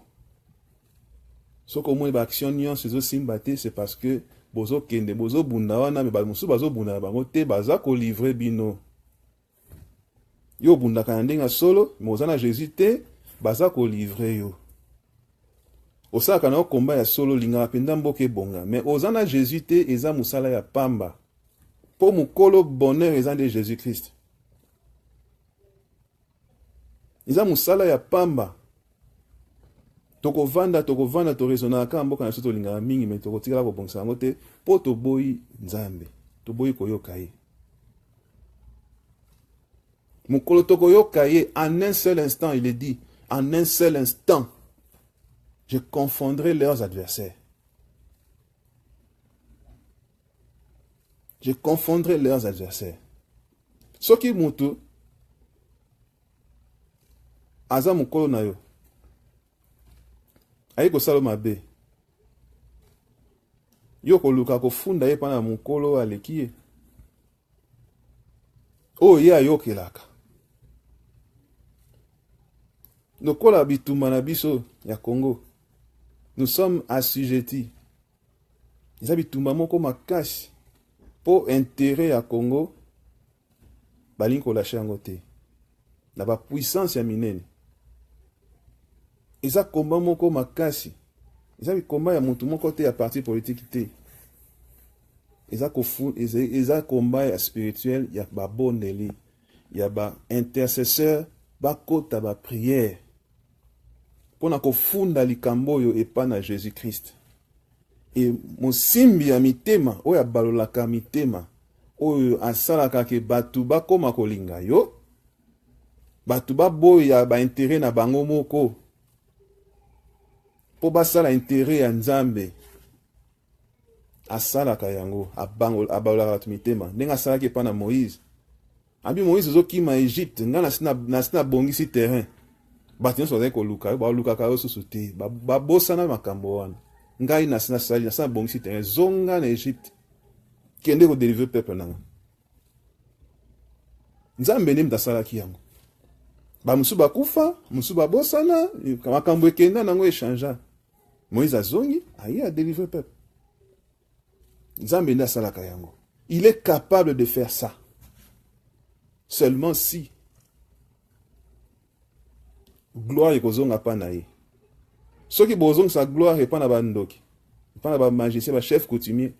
Soko mo ba action nyonso ezo simba te, c'est parce que bozo kende bozo bunda wana me ba musu bazo bunda bango te baza ko livrer bino. Yo bunda ka ndenga solo, mozana Jésus te baza ko livrer yo. Osaka na combat ya solo linga penda mboke bonga, mais ozana Jésus te eza musala ya pamba. Po mukolo bonheur eza de Jésus-Christ. Eza musala ya pamba. Toko vanda to rezona ka mboka na soto linga mingi me toko tikala ko bongisa ngo te po to boyi nzambe. To boyi koyoka ye. Mukolo toko yoka ye en un seul instant, il est dit, en un seul instant, je confondrai leurs adversaires. Je confondrai leurs adversaires. Soki mutu aza mukolo na yo ayi kosala mabe yo koluka kofunda ye pana mukolo aleki ye oyo ye ayokelaka lokola bitumba na biso ya Congo. Nous sommes assujettis. Eza bitumba moko makasi po intérêt ya Congo balingi kolashe yango te na ba puissance ya minene. Eza komba moko makasi. Eza bikomba ya mutu moko te ya parti politique te. Eza komba ya spirituel ya ba bondeli, ya ba intercesseur, ba kota ba prière. pona kofunda likambo oyo epa na Jésus-Christ. Et mosimbi ya mitema oyo abalolaka mitema oyo asalaka ke batu bakoma kolinga yo, batu baboya ba intérêt na bango moko po basala intérêt ya Nzambe, asalaka yango abalolaka batu mitema ndenge asalaki epa na Moïse. Abi Moïse ozokima Egypte nga nasina bongisi terrain, batu nyonso bazali koluka yo balukaka yo susu te, babosana makambo wana. Ngai nasina bongisi terrain zonga na Egypte kende ko délivrer peuple nanga. Nzambe nde mtasalaki yango. Ba musu bakufa, musu babosana, makambo ekenda nango échangea. Moïse azongi, aye a délivrer peuple. Nzambe nde asalaka yango. Il est capable de faire ça. Seulement si gloire ekozonga pa na ye. Soki bozonga sa gloire epa na bandoki, epa na ba magicien, ba chef coutumier,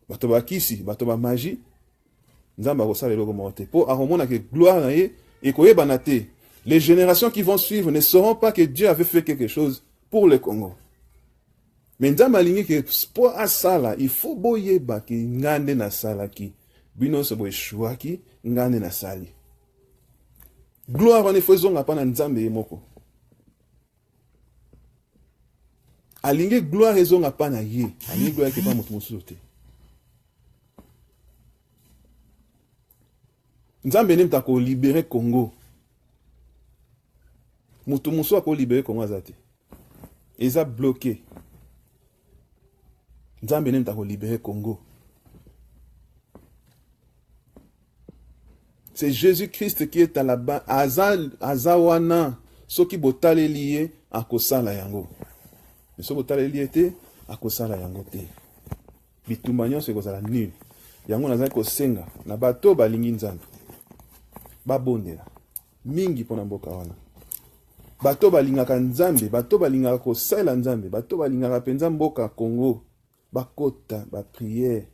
bato ba kisi, bato ba magie, Nzamba akosala eloko moko te. Po akomona ke gloire na ye ekoyebana te. Les générations qui vont suivre ne sauront pas que Dieu avait fait quelque chose pour le Congo. Mais Nzamba alingi ke po asala, il faut boyeba ki ngande na salaki. Bino se boyeshuaki, ngande na sali. Gloire wana efozonga pa na Nzambe moko. Alingi gloire ezonga pa na ye, alingi gloire ke pa mutu mususu te. Nzambe nde mtako libérer Congo. Mutu mususu ako libérer Congo azate. Eza bloqué. Nzambe nde mtako libérer Congo. C'est Jésus-Christ qui est à la base. Azawana, ce qui botale lié à kosala yango. Mais ce botale lié te à kosala yango te. Bitumbanyo se kozala nul. Yango nazali kosenga na bato balingi Nzambe. Babondela. Mingi pona mboka wana. Bato balingaka Nzambe, bato balingaka kosala Nzambe, bato balingaka penza mboka Congo. Bakota, ba prière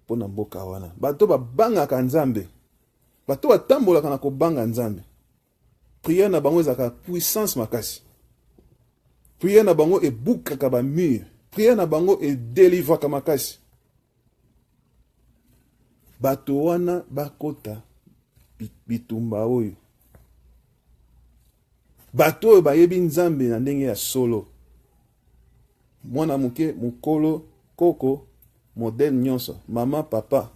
pona mboka wana. Bato babangaka Nzambe. Bato batambolaka na kobanga Nzambe. Prière na bango ezaka puissance makasi. Prière na bango ebukaka ba mur. Prière na bango edelivraka makasi. Bato wana bakota bitumba oyo. Bato oyo bayebi Nzambe na ndenge ya solo. Mwana muke mukolo koko modèle nyonso, mama papa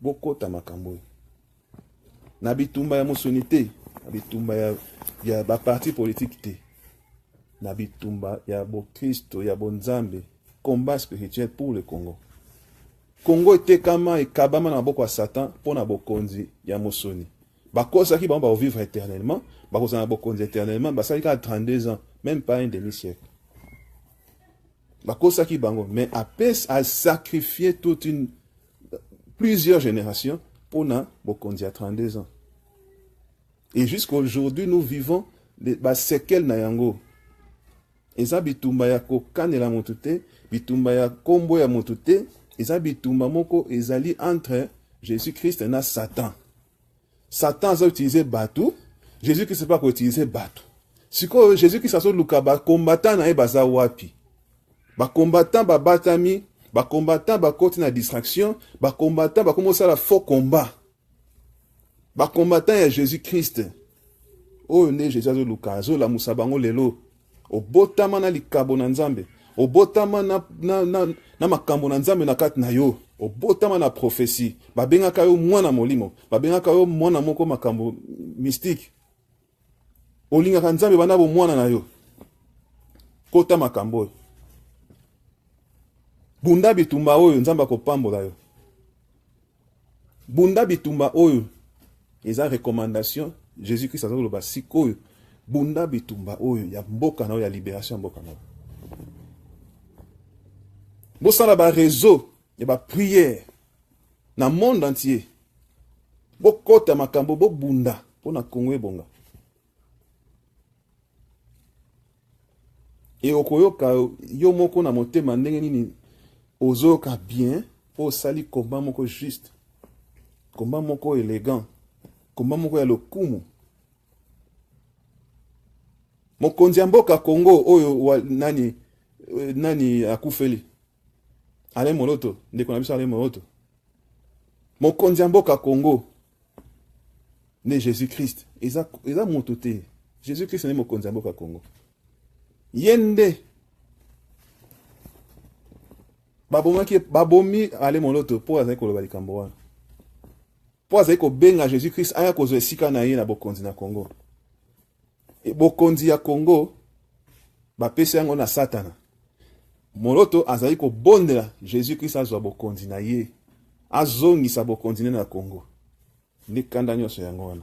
bokota makambo oyo. Na bitumba ya musuni te, na bitumba ya ba parti politique te, na bitumba ya bo Kristo, ya bo Nzambe, combat spirituel pour le Congo. Congo etekama ekabama na maboko ya Satan pona bokonzi ya musuni. Bakosaki bango ba vivre éternellement, bakosana bokonzi éternellement, basalika 32 ans, même pas un demi-siècle. Bakosaki bango, mais a sacrifié plusieurs générations pour na bokonzi à 32 ans. Et jusqu'à aujourd'hui, nous vivons des séquelles na yango. Eza bitumba ya kokanela motute, bitumba ya kombo ya motute, eza bitumba moko ezali entre Jésus-Christ na Satan. Satan a utilisé bateau, Jésus-Christ n'a pas utilisé bateau. Si Jésus-Christ a luka ba combattant na baza wapi. Ba combattant ba batami, ba combattant ba koti na distraction, ba combattant ba commencer la faux combat. Ba combattant ya Jésus-Christ. Oyo ne Jésus azo luka azo la musabango lelo. Obotama na likabo na Nzambe. Obotama na makambo na Nzambe na kati na yo. Obotama na prophétie. Babengaka yo mwana molimo. Babengaka yo mwana moko makambo mystique. Olingaka Nzambe bana bo mwana na yo. Kota makambo. Bunda bitumba oyo Nzambe akopambola yo. Bunda bitumba oyo eza recommandation Jésus-Christ azoloba sikoyo. Bunda bitumba oyo ya mboka na oyo ya libération mboka na. Bosala ba réseau ya ba prière na monde entier. Bokota makambo bo bunda pona Congo ebonga. Et okoyoka yo moko na motema ndenge nini ozoka bien po sali combat moko juste. Combat moko élégant. Combat moko ya lokumu. Mokonzi ya mboka Congo oyo nani akufeli. Alain Moloto, ndeko na biso Alain Moloto. Mokonzi ya mboka Congo ne Jésus-Christ. Eza moto te. Jésus-Christ ne mokonzi ya mboka Congo. Yende babomi Alain Moloto po azali koloba likambo wana. Po azali kobenga Jésus-Christ aya kozwa esika na ye na bokonzi na Congo. E bokonzi ya Congo bapesi yango na Satana. Moloto azali kobondela Jésus-Christ azwa bokonzi na ye. Azongisa bokonzi na Congo. Ndi kanda nyonso yango wana.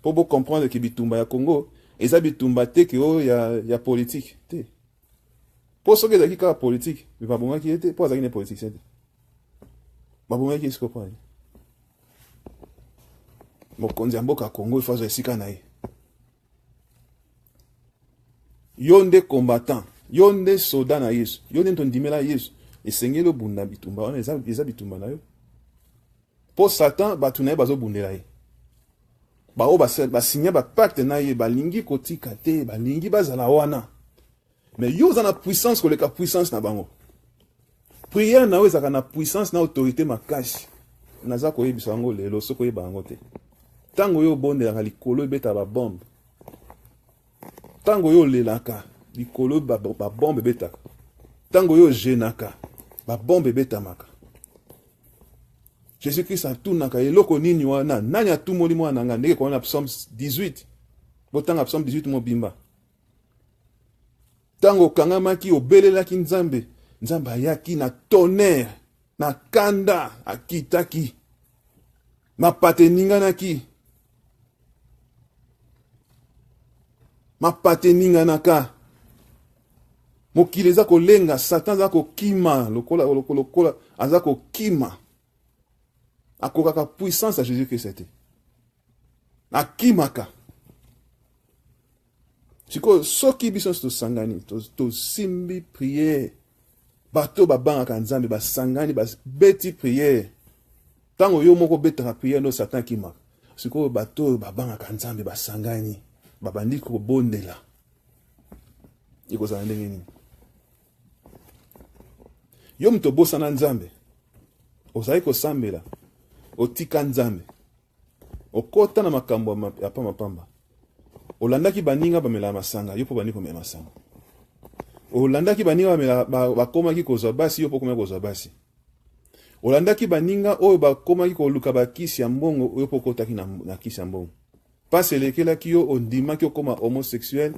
Po bo comprendre que bitumba ya Congo eza bitumba te ke o ya politique te. Po soki ezalaki kaka politique, babongaki ete po azalaki ne politique te. Babongaki esiko po. Mokonzi ya mboka Congo il faut azwa esika na ye. Yo nde combattant, yo nde soldat na Yesu, yo nde tondimela Yesu, esengeli obunda bitumba wana eza bitumba na yo. Po Satan batu na ye bazobundela ye. Bao basinya bapacte na ye, balingi kotika te, balingi bazala wana. Mais yo za na puissance koleka puissance na bango. Prière na yo ezaka na puissance na autorité makasi. Naza koyebisa bango lelo soko yeba bango te. Tango yo bondelaka likolo ebeta ba bombe. Tango yo lelaka likolo ba bombe betaka. Tango yo jenaka ba bombe betamaka. Jésus-Christ atunaka eloko nini wana nani atumoli mwana nga ndenge kwa na Psaume 18. Botanga Psaume 18 mobimba. Tango kangamaki obelelaki Nzambe, Nzambe ayaki na tonnerre, na kanda akitaki. Mapate ninganaki. Mapate ninganaka. Mokili eza kolenga, Satan aza kokima, lokola aza kokima. Akokaka puissance à Jésus-Christ te. Akimaka. Siko soki biso to sangani, to simbi prière. Bato babanga Nzambe ba sangani ba beti prière. Tango yo moko betaka prière no Satan kimaka. Siko bato babanga Nzambe ba sangani. Babandi ko bondela. Iko za ndenge nini? Yo mto bosa na Nzambe. Ozali ko sambela. Otika Nzambe. Okota na makambo ya pamba. Olandaki baninga bamela masanga, yo po bani komela masanga. Olandaki baninga bamela bakomaki kozwa basi, yo po komela kozwa basi. Olandaki baninga oyo bakomaki koluka bakisi ya mbongo, yo po kotaki na kisi ya mbongo. Pas elekelaki yo ondimaki okoma homosexuel,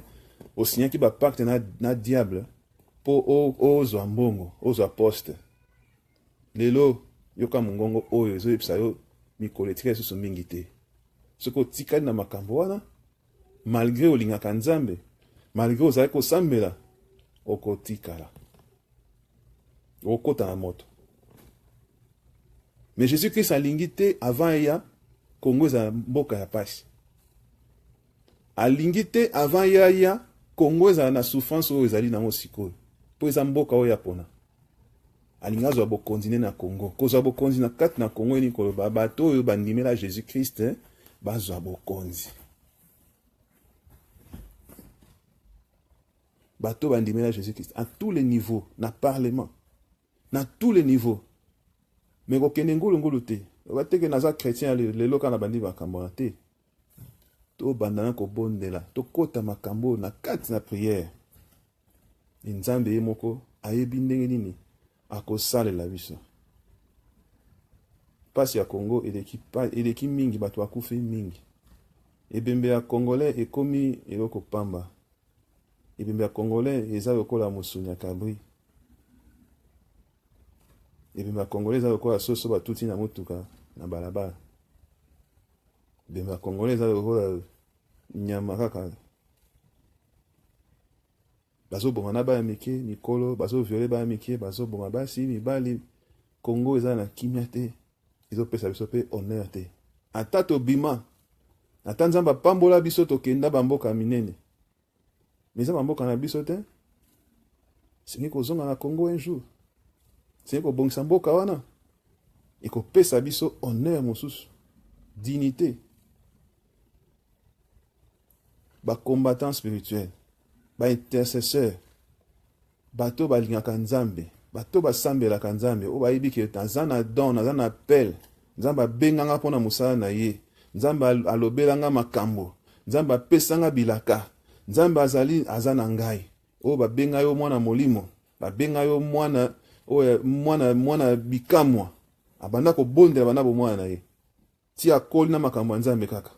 osinyaki ba pacte na diable po ozwa mbongo, ozwa poste. Lelo yoka mungongo oyo ezo yebisa yo mikolo etika esusu mingi te. Soko tikali na makambo wana, malgré olingaka Nzambe, malgré ozali kosambela, okotikala. Okota na moto. Mais Jésus-Christ alingi te avant ya Congo za mboka ya pasi. Alingi te avant ya Congo za na souffrance oyo ezali nango sikoyo. Po eza mboka oyo yapona. Alinga zo bokonzi na Congo. Kozwa bokonzi na kati na Congo ni koloba bato oyo bandimela Jésus-Christ bazwa bokonzi. Bato bandimela Jésus-Christ à tous les niveaux, na parlement, na tous les niveaux. Mais kokende ngulu te. Bateke naza chrétien lelo kana bandi bakambo te. To bandana ko bondela, to kota makambo na kati na prière. Nzambe moko ayebi ndenge nini akosalela biso. Pasi ya Congo eleki mingi bato akufi mingi. Ebembe ya Congolais ekomi eloko pamba. Ebembe ya Congolais eza lokola musuni ya kabri. Ebembe ya Congolais eza lokola soso batuti na motuka na balabala. Ebembe ya Congolais eza lokola nyama kaka. Bazo boma na ba mike mikolo, bazo violer ba mike, bazo boma basi mibali. Congo eza na kimia te. Izo pesa biso pe honneur te. Ata to bima. Ata Nzamba pambola biso to kenda bamboka minene. Mais ça bamboka na biso te. Singi kozonga na Congo un jour. Singi ko bongisa mboka wana. Iko pesa biso honneur mosusu. Dignité. Ba combattant spirituel. ba intercesseur, bato balingaka nzambe, bato basambelaka nzambe, o bayebi ke naza na don, naza na appel, nzambe abenganga mpona mosala na ye, nzambe alobelanga makambo, nzambe apesanga bilaka, nzambe aza na ngai, o babenga yo mwana molimo, babenga yo mwana bikamwa, abanda kobondela bana bomwana na ye, ti akoli na makambo ya nzambe kaka.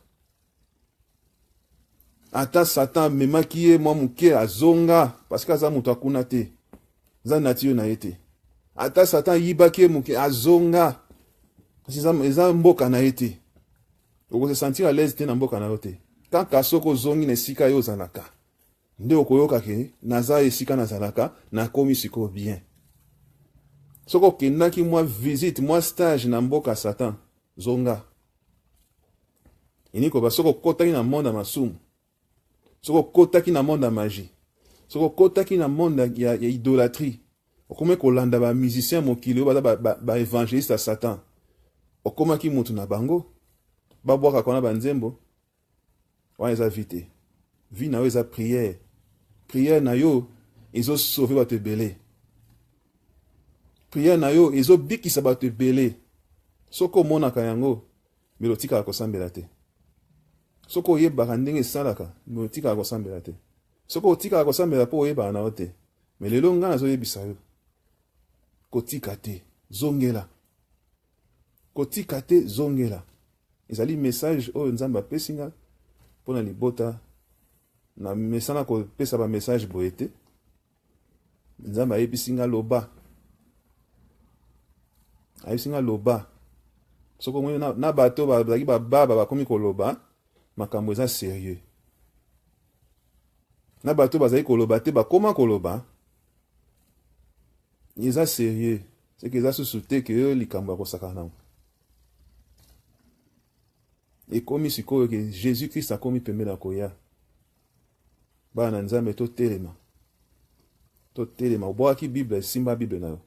Ata Satan memaki ye mwa muke azonga, parce que aza mutu akuna te, za nati yo na ye te. Ata Satan yibaki ye muke azonga, parce que eza mboka na ye te. Oko se sentir à l'aise te na mboka na yo te. Kaka soko zongi na esika yo ozalaka, nde okoyoka ke naza esika nazalaka, nakomi siko bien. Soko kendaki mwa visite, mwa stage na mboka Satan, zonga. Iniko ba soko kotaki na monde masumu, soko kotaki na monde ya magie, soko kotaki na monde ya idolâtrie, okome kolanda ba musicien mokili oyo baza ba évangéliste ya Satan, okomaki mutu na bango, babwaka kona banzembo, wana eza vite. Vi na yo eza prière. Prière na yo ezo sauver bato ebele. Prière na yo ezo bikisa bato ebele. Soko omonaka yango, mais otikaka kosambela te. Soko oyebaka ndenge esalaka, mais otikaka kosambela te. Soko otikaka kosambela mpo oyebaka na yo te, mais lelo nga nazoyebisa yo, kotika te, zongela. Kotika te, zongela. Ezali message oyo nzambe apesi nga mpona libota, na mesana kopesa ba message boye te. Nzambe ayebisi nga loba. Ayebisi nga loba. Soko mwe na bato bazalaki bababa bakomi koloba, makambo eza sérieux. Na bato bazalaki koloba te bakoma koloba, eza sérieux. C'est que eza susu te ke yo likambo ya kosaka nango. Ekomi sikoyo ke Jésus-Christ akomi pembeni na koya. Bana nzambe totelema. Totelema. Obwaki Bible, simba Bible na yo.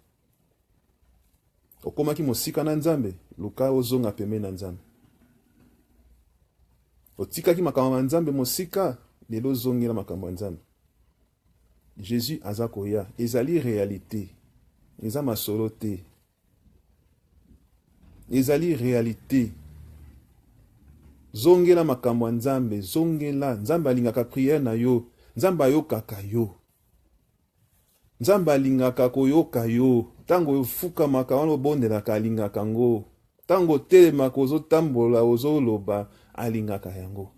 Okomaki mosika na nzambe, luka ozonga pembeni na nzambe. Otikaki makambo ya nzambe mosika, lelo zongela makambo ya nzambe. Jésus aza koya. Ezali réalité. Eza masolo te. Ezali réalité. Zongela makambo ya nzambe, zongela. Nzambe alingaka prière na yo, nzambe ayokaka yo. Nzambe alingaka koyoka yo. Tango ofukamaka wana obondelaka alingaka ngo. Tango telemaka ozotambola ozoloba alingaka yango.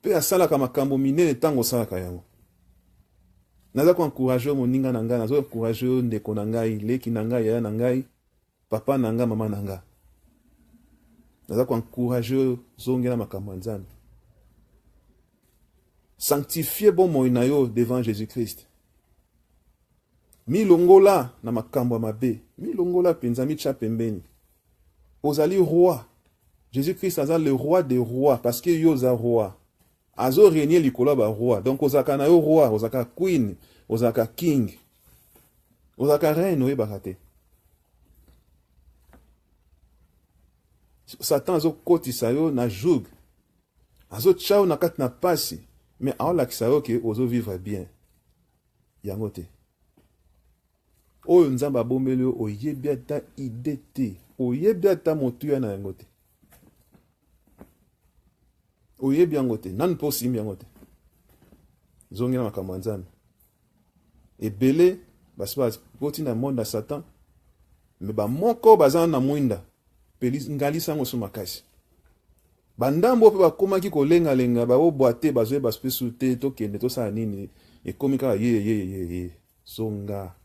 Pe asalaka makambo minene tango osalaka yango. Naza ko encourager moninga na ngai, nazo encourager ndeko na ngai, leki na ngai, yaya na ngai, papa na ngai, mama na ngai. Naza ko encourager zongela makambo ya nzambe. Sanctifier bon moi na yo devant Jésus-Christ. Milongola na makambo ya mabe, milongola penza micha pembeni. Ozali roi. Jésus-Christ aza le roi des rois parce que yo za roi. Azo régner likolo ba roi. Donc ozaka na yo roi, ozaka queen, ozaka king. Ozaka reine oyebaka te. Satan azo kotisa yo na joug. Azo tchao na kati na pasi. Mais aolakisa yo ke ozo vivre bien. Yango te. Oyo nzamba bombeli yo oyebi ata ide te. Oyebi ata motuya na yango te. Oyebi yango te. Nanu po simbi yango te. Zongela makambo ya nzambe. Ebele basi boti na monde ya Satan. Me ba moko bazana na mwinda. Peli ngalisa ngo so makasi. Bandambo pe bakomaki kolenga-lenga baobwate bazwe baspesu te tokende tosala nini ekomi kaka ye zonga.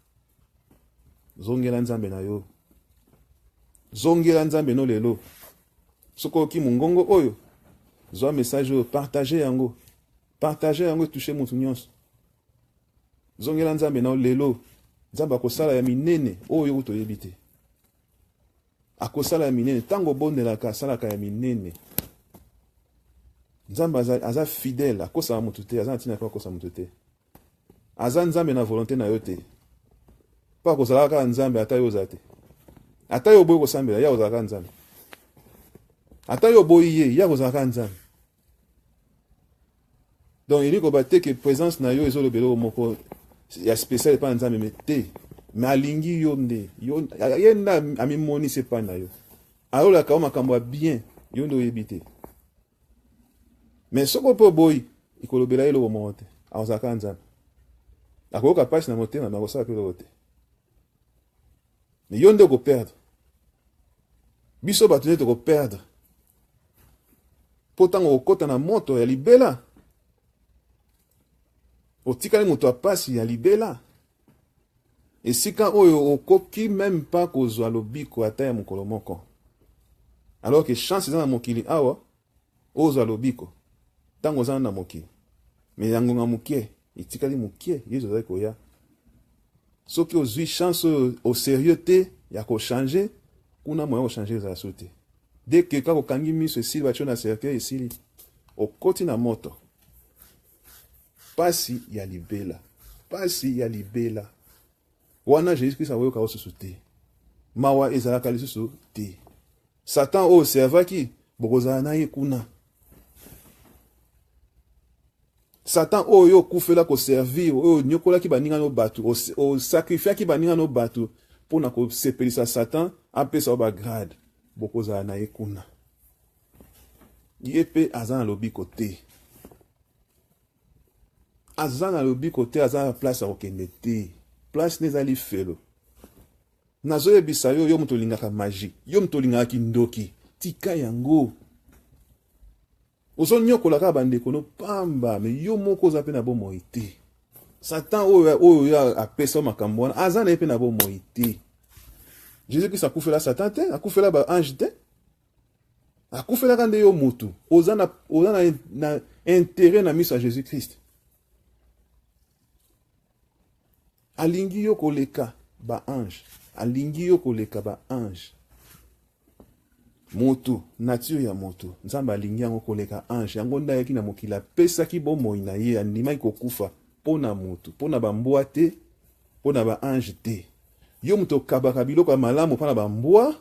Zongela nzambe na yo. Zongela nzambe no lelo. Soko ki mungongo oyo. Zwa message oyo, partager yango. Partager yango toucher mutu nyonso. Zongela nzambe na lelo. Nzambe akosala ya minene oyo utoyebi te. Akosala ya minene tango bondelaka asalaka ya minene. Nzambe aza fidèle, akosa mutu te, aza ntina kwa akosa mutu te. Aza nzambe na volonté na yo te. Pa kozalaka nzambe ata yo zate. Ata yo boyi kosambela ya kozalaka nzambe. Ata yo boyi ye ya kozalaka nzambe. Donc il dit que présence na yo ezolo belo moko ya spécial pas nzambe mete mais alingi yo nde yo yenda ami moni c'est pas na yo alors la kama makambo bien yo ndo yebite mais soko po boy ikolobela yelo monte azaka nzambe akoka passe na motema na kosala pe lote mais yo ndo ko perdre biso batune to ko perdre pourtant okota na moto ya libela otikali moto apasi ya libela esika oyo okoki même pas kozwa lobiko ata ya mokolo moko alors que chance eza na mokili awa ozwa lobiko ntango oza na mokili me yango nga mokie etikali mokie yesu azali koya soki ozwi chance au sérieux te ya kochange kuna moya kochange ezala so te dès que kaka okangi miso esili batio na cercueil esili okoti na moto pasi ya libela pasi ya libela wana Jésus Christ awoyoka osusu te mawa ezalaka lisusu te Satan oyo servaki bokozala na ye kuna Satan oyo okufela koservir oyo nyokolaki baninga no bato osacrifiaki baninga no bato mpona kosepelisa Satan apesa yo bagrade bokozala na ye kuna ye mpe aza na lobiko te aza na lobiko te aza na place ya kokende te place nezali felo nazoyebisa yo moto olingaka magie yo moto olingaka kindoki tika yango ozonyokolaka bandeko no pamba me yo moko oza mpe na bomoi te Satan oyo apesa yo makambo wana aza na ye mpe na bomoi te Jésus Christ akufela Satan te akufela baange te akufelaka nde yo motu oza na intérêt na miso ya Jésus Christ alingi yo koleka baange alingi yo koleka baange moto nature ya moto nzambe alingi yango koleka ange yango nde ayaki na mokili apesaki bomoi na ye andimaki kokufa mpo na moto mpo na bambwa te mpo na baange te yo moto okabaka biloko ya malamu mpo na bambwa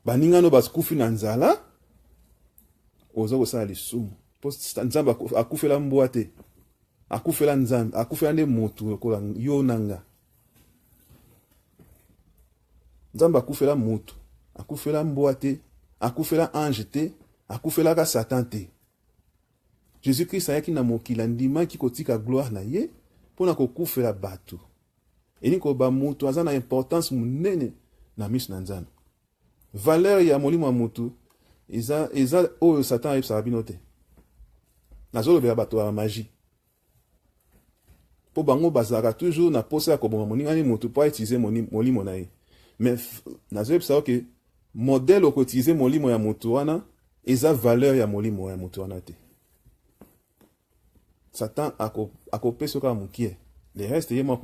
baningano bakufi na nzala oza kosala lisumu mpo nzambe akufela mbwa te akufela nzambe akufela nde motu lokola yo nanga nzambe akufela motu akufela mbwa te akufela ange te akufelaka Satan te Jésus Christ ayaki na mokili andimaki kotika gloire na ye mpona kokufela bato eni koba motu aza na importance monene na miso na nzambe valeur ya molimo ya motu eza oyo Satan ayebisaka bino te nazolobela bato ya magie po bango bazalaka toujours na posa ya koboma moningani motu po autilize molimo na ye mais nazoyebisa ke modèle okotilize molimo ya motu wana eza valeur ya molimo ya motu wana te Satan akopesa kaka mokie le reste ye moko